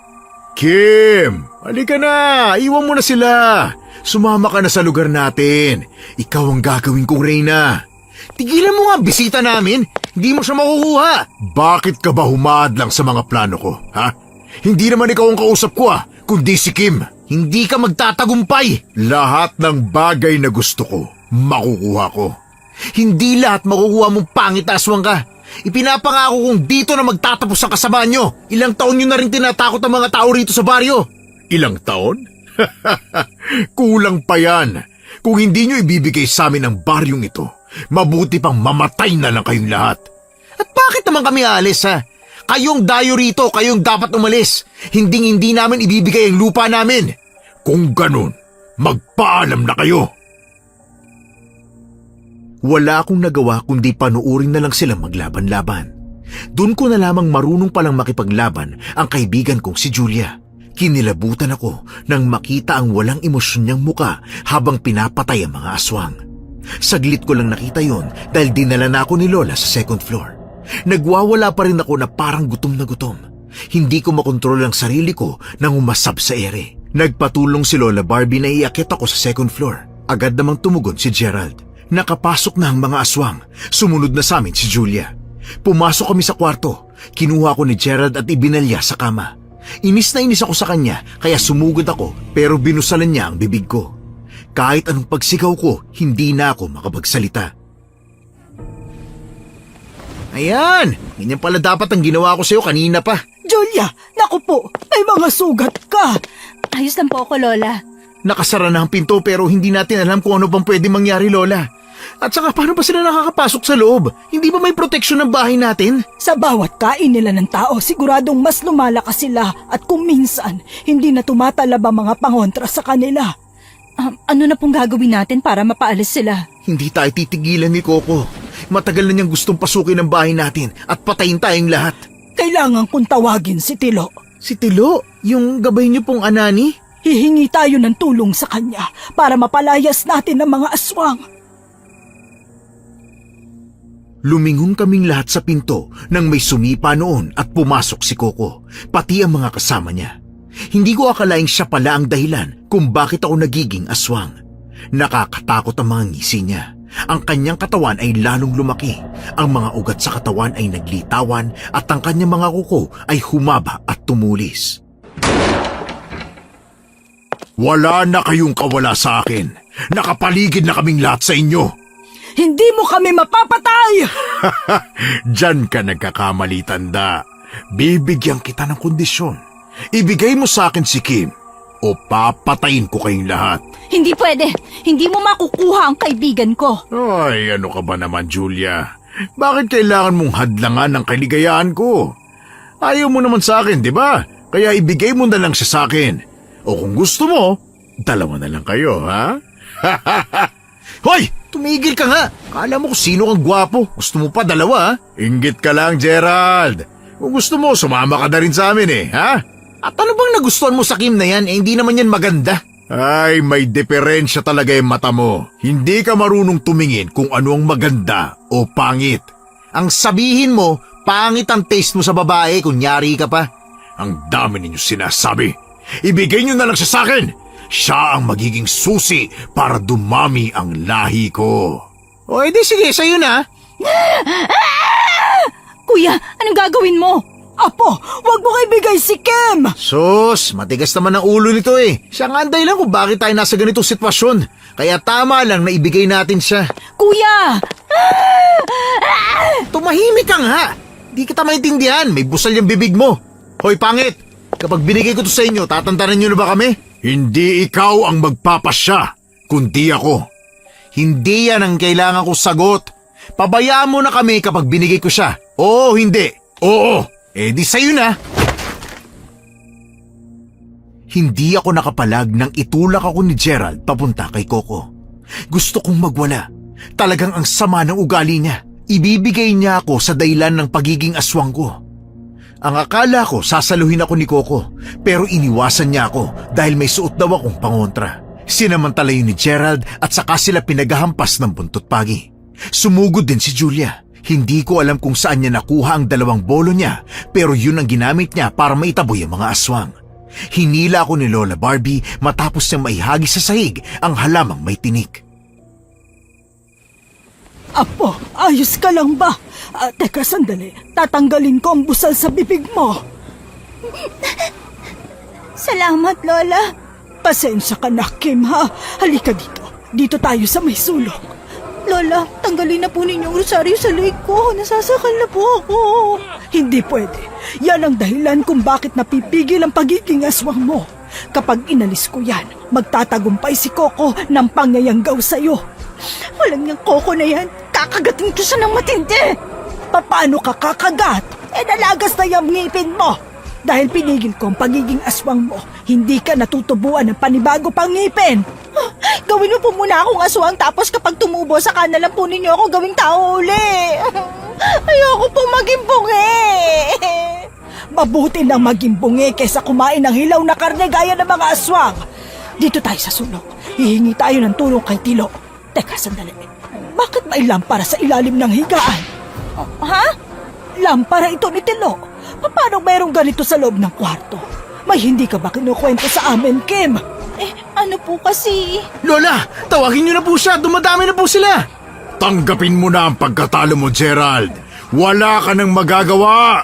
Kim! Halika na! Iwan mo na sila! Sumama ka na sa lugar natin. Ikaw ang gagawin kong reyna. Tigilan mo nga ang bisita namin. Hindi mo siya makukuha. Bakit ka ba humadlang sa mga plano ko, ha? Hindi naman ikaw ang kausap ko, kundi si Kim. Hindi ka magtatagumpay. Lahat ng bagay na gusto ko, makukuha ko. Hindi lahat makukuha mong pangit aswang ka. Ipinapangako kong dito na magtatapos ang kasamaan nyo. Ilang taon nyo na rin tinatakot ang mga tao rito sa baryo. Ilang taon? Kulang pa yan. Kung hindi nyo ibibigay sa amin ang baryong ito, mabuti pang mamatay na lang kayong lahat. At bakit naman kami aalis, ha? Kayong dayo rito, kayong dapat umalis. Hindi namin ibibigay ang lupa namin. Kung ganun, magpaalam na kayo. Wala akong nagawa kundi panuurin na lang silang maglaban-laban. Doon ko na lamang marunong palang makipaglaban ang kaibigan kong si Julia. Kinilabutan ako nang makita ang walang emosyon niyang muka habang pinapatay ang mga aswang. Saglit ko lang nakita yon dahil dinala na ako ni Lola sa second floor. Nagwawala pa rin ako na parang gutom na gutom. Hindi ko makontrol ang sarili ko nang umasab sa ere. Nagpatulong si Lola Barbie na iakyat ako sa second floor. Agad namang tumugon si Gerald. Nakapasok na ang mga aswang. Sumunod na sa amin si Julia. Pumasok kami sa kwarto. Kinuha ko ni Gerald at ibinalya sa kama. Inis na inis ako sa kanya kaya sumugod ako pero binusalan niya ang bibig ko. Kahit anong pagsigaw ko, hindi na ako makapagsalita. Ayan! Ganyan pala dapat ang ginawa ko sa'yo kanina pa. Julia, naku po, may mga sugat ka. Ayos lang po ako, Lola. Nakasara na ang pinto pero hindi natin alam kung ano bang pwede mangyari, Lola. At saka paano ba sila nakakapasok sa loob? Hindi ba may proteksyon ng bahay natin? Sa bawat kain nila ng tao, siguradong mas lumalakas sila at kung minsan, hindi na tumatalab ang mga pangontra sa kanila. Ano na pong gagawin natin para mapaalis sila? Hindi tayo titigilan ni Coco. Matagal na niyang gustong pasukin ang bahay natin at patayin tayong lahat. Kailangan kong tawagin si Tilo. Si Tilo? Yung gabay niyo pong anani? Hihingi tayo ng tulong sa kanya para mapalayas natin ang mga aswang. Lumingon kaming lahat sa pinto nang may sumipa noon at pumasok si Coco, pati ang mga kasama niya. Hindi ko akalaing siya pala ang dahilan kung bakit ako nagiging aswang. Nakakatakot ang mga ngisi niya. Ang kanyang katawan ay lalong lumaki. Ang mga ugat sa katawan ay naglitawan at ang kanyang mga kuko ay humaba at tumulis. Wala na kayong kawala sa akin. Nakapaligid na kaming lahat sa inyo. Hindi mo kami mapapatay! Diyan ka nagkakamali, tanda. Bibigyan kita ng kondisyon. Ibigay mo sa akin si Kim o papatayin ko kayong lahat. Hindi pwede. Hindi mo makukuha ang kaibigan ko. Ay, ano ka ba naman, Julia? Bakit kailangan mong hadlangan ng kaligayahan ko? Ayaw mo naman sa akin, di ba? Kaya ibigay mo na lang siya sa akin. O kung gusto mo, dalawa na lang kayo, ha? Hoy! Tumigil ka nga! Kala mo kung sino kang gwapo. Gusto mo pa dalawa, ha? Inggit ka lang, Gerald. Kung gusto mo, sumama ka na rin sa amin, ha? At ano bang nagustuhan mo sa Kim na yan? Hindi naman yan maganda. Ay, may diferensya talaga yung mata mo. Hindi ka marunong tumingin kung ano ang maganda o pangit. Ang sabihin mo, pangit ang taste mo sa babae, kunyari ka pa. Ang dami ninyo sinasabi. Ibigay nyo na lang siya sa akin. Siya ang magiging susi para dumami ang lahi ko. O edi sige, sa'yo na. Kuya, anong gagawin mo? Apo, wag mo ibigay si Kim! Sus, matigas naman ang ulo nito eh. Siya nga ang dahilan kung bakit tayo nasa ganitong sitwasyon. Kaya tama lang na ibigay natin siya. Kuya! Tumahimik ka nga. Di kita maintindihan, may busal yung bibig mo. Hoy pangit, kapag binigay ko to sa inyo, tatantanan nyo na ba kami? Hindi ikaw ang magpapasya, kundi ako. Hindi yan ang kailangan kong sagot. Pabayaan mo na kami kapag binigay ko siya. Oo, hindi. Oo. Eh di sa'yo na. Hindi ako nakapalag nang itulak ako ni Gerald papunta kay Coco. Gusto kong magwala. Talagang ang sama ng ugali niya. Ibibigay niya ako sa dahilan ng pagiging aswang ko. Ang akala ko sasaluhin ako ni Coco, pero iniwasan niya ako dahil may suot daw akong pangontra. Sinamantala yun ni Gerald at saka sila pinaghahampas ng buntot pagi. Sumugod din si Julia. Hindi ko alam kung saan niya nakuha ang 2 bolo niya, pero yun ang ginamit niya para maitaboy ang mga aswang. Hinila ako ni Lola Barbie matapos niyang maihagi sa sahig ang halamang may tinik. Apo, ayos ka lang ba? Teka, sandali. Tatanggalin ko ang busal sa bibig mo. Salamat, Lola. Pasensya ka na, Kim, ha? Halika dito. Dito tayo sa may sulok. Lola, tanggalin na po ninyo ang rosaryo sa leg ko. Nasasakal na po ako. Hindi pwede. Yan ang dahilan kung bakit napipigil ang pagiging aswang mo. Kapag inalis ko yan, magtatagumpay si Coco ng pangyayanggaw sa'yo. Walang yung Coco na yan. Kakagatin ko siya ng matindi. Paano ka kakagat? Nalagas na yung ngipin mo. Dahil pinigil ko ang pagiging aswang mo, hindi ka natutubuan ng panibago pang ngipin. Gawin mo po muna akong aswang tapos kapag tumubo sa na lang po ninyo ako gawing tao uli. Ayoko po maging bungi. Mabuti nang maging bungi kaysa kumain ng hilaw na karne gaya ng mga aswang. Dito tayo sa sulok. Hihingi tayo ng tulong kay Tilo. Teka, sandali. Bakit may lampara sa ilalim ng higaan? Ha? Lampara ito ni Tilo. Paano mayroong ganito sa loob ng kwarto? May hindi ka ba kinukwento sa amin, Kim? Ano po kasi? Lola, tawagin niyo na po siya. Dumadami na po sila. Tanggapin mo na ang pagkatalo mo, Gerald. Wala ka nang magagawa.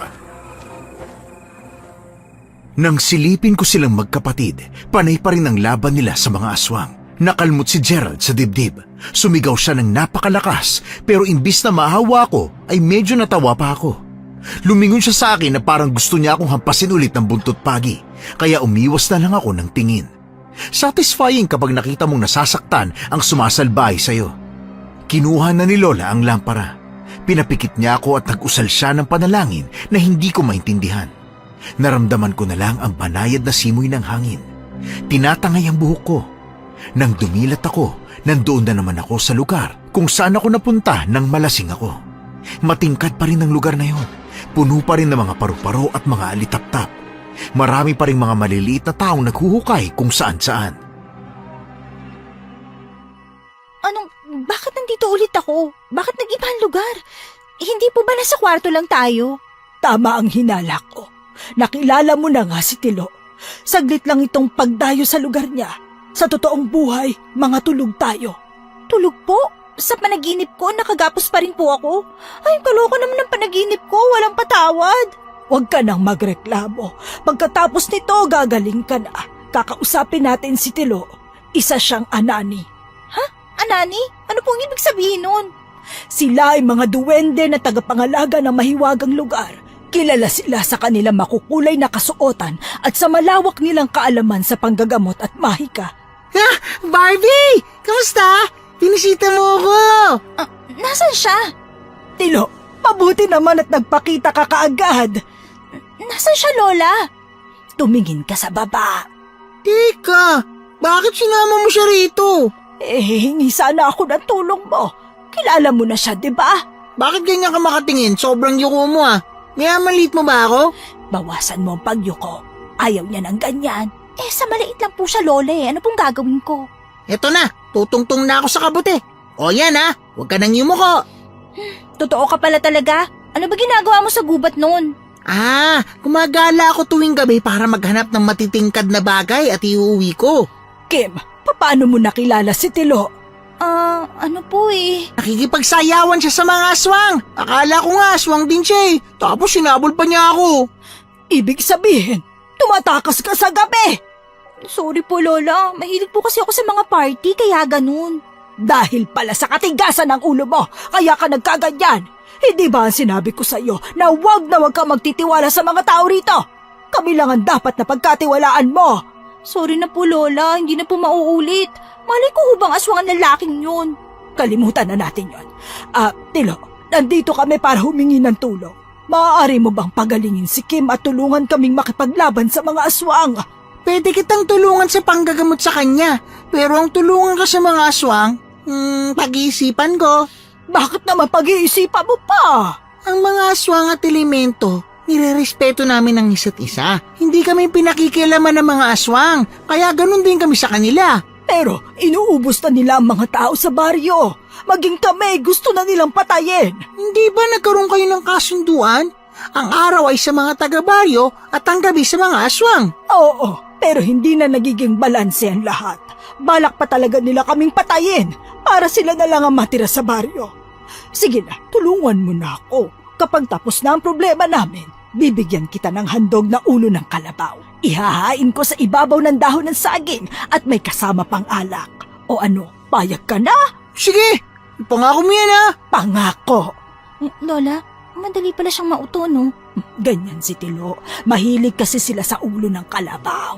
Nang silipin ko silang magkapatid, panay pa rin ang laban nila sa mga aswang. Nakalmot si Gerald sa dibdib. Sumigaw siya ng napakalakas, pero imbis na mahawa ko, ay medyo natawa pa ako. Lumingon siya sa akin na parang gusto niya akong hampasin ulit ng buntot pagi, kaya umiwas na lang ako ng tingin. Satisfying kapag nakita mong nasasaktan ang sumasalbahay sa'yo. Kinuha na ni Lola ang lampara. Pinapikit niya ako at nag-usal siya ng panalangin na hindi ko maintindihan. Naramdaman ko na lang ang banayad na simoy ng hangin. Tinatangay ang buhok ko. Nang dumilat ako, nandoon na naman ako sa lugar kung saan ako napunta nang malasing ako. Matingkad pa rin ang lugar na yon. Puno pa rin ng mga paru-paro at mga alitap-tap. Marami pa rin mga maliliit na taong naghuhukay kung saan-saan. Bakit nandito ulit ako? Bakit nag-iba ang lugar? Hindi po ba nasa kwarto lang tayo? Tama ang hinala ko. Nakilala mo na nga si Tilo. Saglit lang itong pagdayo sa lugar niya. Sa totoong buhay, mga tulog tayo. Tulog po? Sa panaginip ko, nakagapos pa rin po ako. Ay, kaloko naman ng panaginip ko, walang patawad. Huwag ka nang magreklamo. Pagkatapos nito, gagaling ka na. Kakausapin natin si Tilo. Isa siyang anani. Anani? Ano pong ibig sabihin nun? Sila ay mga duwende na tagapangalaga ng mahiwagang lugar. Kilala sila sa kanilang makukulay na kasuotan at sa malawak nilang kaalaman sa panggagamot at mahika. Barbie! Kamusta? Pinisita mo ako! Nasaan siya? Tilo, mabuti naman at nagpakita ka kaagad. Nasaan siya, Lola? Tumingin ka sa baba. Teka, bakit sinama mo siya rito? Hingi sana ako ng tulong mo. Kilala mo na siya, di ba? Bakit ganyan ka makatingin? Sobrang yuko mo Minamanlit mo ba ako? Bawasan mo ang pagyuko. Ayaw niya ng ganyan. Sa maliit lang po siya, Lola Ano pong gagawin ko? Eto na, tutungtong na ako sa kabuti. O yan huwag ka nang yumuko. Totoo ka pala talaga? Ano ba ginagawa mo sa gubat noon? Gumagala ako tuwing gabi para maghanap ng matitingkad na bagay at iuwi ko. Kim, paano mo nakilala si Tilo? Ano po Nakikipagsayawan siya sa mga aswang. Akala ko nga aswang din siya Tapos sinabol pa niya ako. Ibig sabihin, tumatakas ka sa gabi. Sorry po, Lola. Mahilig po kasi ako sa mga party, kaya ganun. Dahil pala sa katigasan ng ulo mo, kaya ka nagkaganyan. Hindi ba ang sinabi ko sa iyo na huwag ka magtitiwala sa mga tao rito? Kami lang ang dapat na pagkatiwalaan mo. Sorry na po, Lola. Hindi na po mauulit. Malay ko hubang aswang ang lalaking yun. Kalimutan na natin yon. Tilo, nandito kami para humingi ng tulong. Maaari mo bang pagalingin si Kim at tulungan kaming makipaglaban sa mga aswang? Pwede kitang tulungan sa panggagamot sa kanya. Pero ang tulungan ka sa mga aswang, pag-iisipan ko. Bakit naman pag-iisipan mo pa? Ang mga aswang at elemento, nirerespeto namin ang isa't isa. Hindi kami pinakikialaman ng mga aswang, kaya ganun din kami sa kanila. Pero inuubos na nila ang mga tao sa baryo. Maging kami gusto na nilang patayin. Hindi ba nagkaroon kayo ng kasunduan? Ang araw ay sa mga taga-baryo at ang gabi sa mga aswang. Oo, pero hindi na nagiging balanse ang lahat. Balak pa talaga nila kaming patayin para sila na lang ang matira sa baryo. Sige na, tulungan mo na ako. Kapag tapos na ang problema namin, bibigyan kita ng handog na ulo ng kalabaw. Ihahain ko sa ibabaw ng dahon ng saging at may kasama pang alak. O ano, payag ka na? Sige, pangako mo yan Pangako. Lola, madali pala siyang mauto, no? Ganyan si Tilo. Mahilig kasi sila sa ulo ng kalabaw.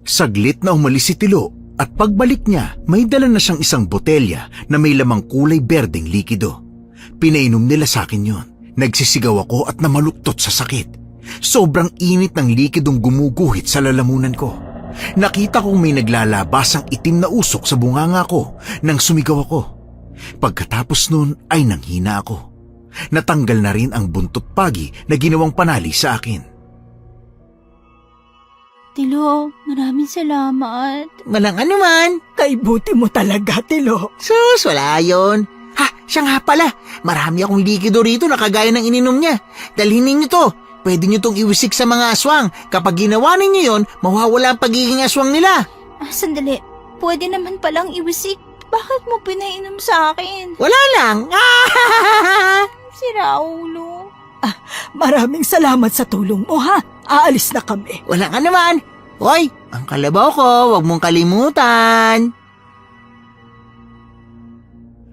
Saglit na umalis si Tilo at pagbalik niya, may dala na siyang isang botelya na may lamang kulay berdeng likido. Pinainom nila sa akin yon. Nagsisigaw ako at namaluktot sa sakit. Sobrang init ng likidong gumuguhit sa lalamunan ko. Nakita kong may naglalabasang itim na usok sa bunganga ko nang sumigaw ako. Pagkatapos nun ay nanghina ako. Natanggal na rin ang buntot pagi na ginawang panali sa akin. Tilo, maraming salamat. Walang anuman. Kay buti mo talaga, Tilo. Sus, wala yun. Siya nga pala. Marami akong likido rito na kagaya ng ininom niya. Dalhin ninyo to. Pwede nyo tong iwisik sa mga aswang. Kapag ginawa ninyo yon, mawawala ang pagiging aswang nila. Sandali. Pwede naman palang iwisik. Bakit mo pinainom sa akin? Wala lang. Si Raulo. Maraming salamat sa tulong mo, ha? Aalis na kami. Walang anuman. Hoy, ang kalabaw ko, huwag mong kalimutan.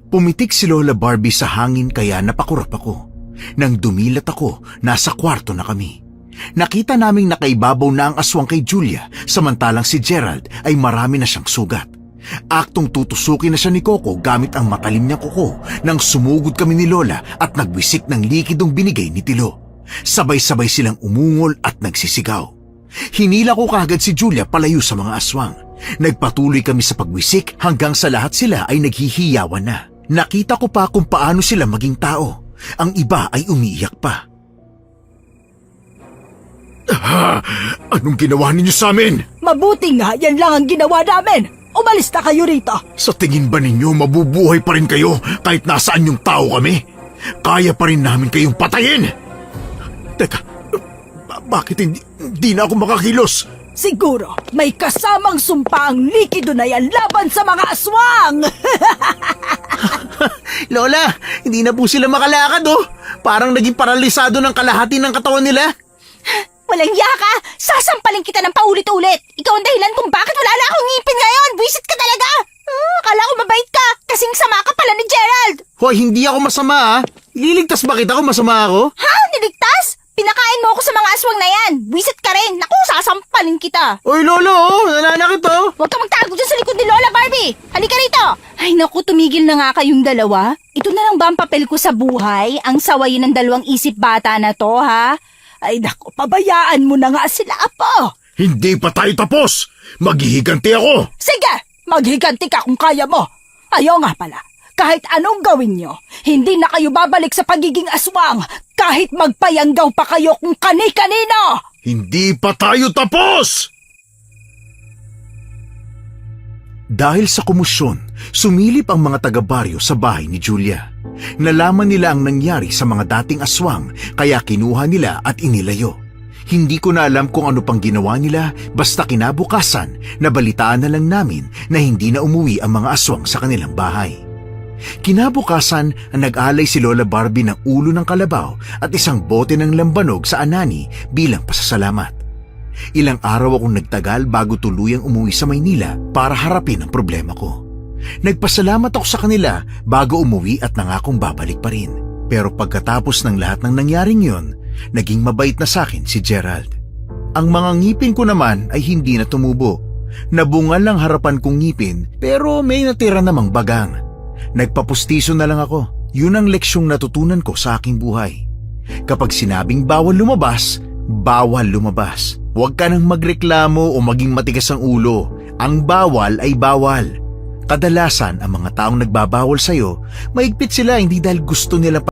Pumitik si Lola Barbie sa hangin kaya napakurap ako. Nang dumilat ako, nasa kwarto na kami. Nakita naming nakaibabaw na ang aswang kay Julia, samantalang si Gerald ay marami na siyang sugat. Aktong tutusukin na siya ni Coco gamit ang matalim niyang kuko nang sumugod kami ni Lola at nagwisik ng likidong binigay ni Tilo. Sabay-sabay silang umungol at nagsisigaw. Hinila ko kaagad si Julia palayo sa mga aswang. Nagpatuloy kami sa pagwisik hanggang sa lahat sila ay naghihiyawan na. Nakita ko pa kung paano sila maging tao. Ang iba ay umiiyak pa. Anong ginawa ninyo sa amin? Mabuti nga, yan lang ang ginawa namin. Umalis na kayo rito. Sa tingin ba ninyo mabubuhay pa rin kayo kahit nasaan yung tao kami? Kaya pa rin namin kayong patayin. Teka, Bakit hindi na ako makakilos? Siguro, may kasamang sumpa ang likido na yan laban sa mga aswang! Lola, hindi na po sila makalakad oh. Parang naging paralisado ng kalahati ng katawan nila. Walang iya ka! Sasampalin kita ng paulit-ulit! Ikaw ang dahilan kung bakit wala na akong ngipin ngayon! Buisit ka talaga! Akala ko mabait ka! Kasing sama ka pala ni Gerald! Hoy, hindi ako masama ah. Ililigtas ba kita kung masama ako? Ha? Niligtas? Pinakain mo ako sa mga aswang na yan! Buisit ka rin! Naku, sasampalin kita! Oy, Lolo, nananakit oh. Huwag ka magtago dyan sa likod ni Lola Barbie! Halika rito! Ay naku, tumigil na nga kayong dalawa. Ito na lang ba ang papel ko sa buhay? Ang sawayin ng dalawang isip bata na to, ha? Ay naku, pabayaan mo na nga sila, Apo! Hindi pa tayo tapos! Maghihiganti ako! Sige, maghiganti ka kung kaya mo. Ayaw nga pala, kahit anong gawin nyo, hindi na kayo babalik sa pagiging aswang kahit magpayanggaw pa kayo kung kani-kanino! Hindi pa tayo tapos! Dahil sa komusyon, sumilip ang mga taga-baryo sa bahay ni Julia. Nalaman nila ang nangyari sa mga dating aswang kaya kinuha nila at inilayo. Hindi ko na alam kung ano pang ginawa nila basta kinabukasan nabalitaan na lang namin na hindi na umuwi ang mga aswang sa kanilang bahay. Kinabukasan, nag-alay si Lola Barbie ng ulo ng kalabaw at isang bote ng lambanog sa anani bilang pasasalamat. Ilang araw akong nagtagal bago tuluyang umuwi sa Maynila para harapin ang problema ko. Nagpasalamat ako sa kanila bago umuwi at nangakong babalik pa rin. Pero pagkatapos ng lahat ng nangyaring yon, naging mabait na sa akin si Gerald. Ang mga ngipin ko naman ay hindi na tumubo. Nabungal lang harapan kong ngipin pero may natira namang bagang. Nagpapustiso na lang ako. Yun ang leksyong natutunan ko sa aking buhay. Kapag sinabing bawal lumabas, bawal lumabas. Huwag ka nang magreklamo o maging matigas ang ulo. Ang bawal ay bawal. Kadalasan ang mga taong nagbabawal sa'yo, maigpit sila hindi dahil gusto nilang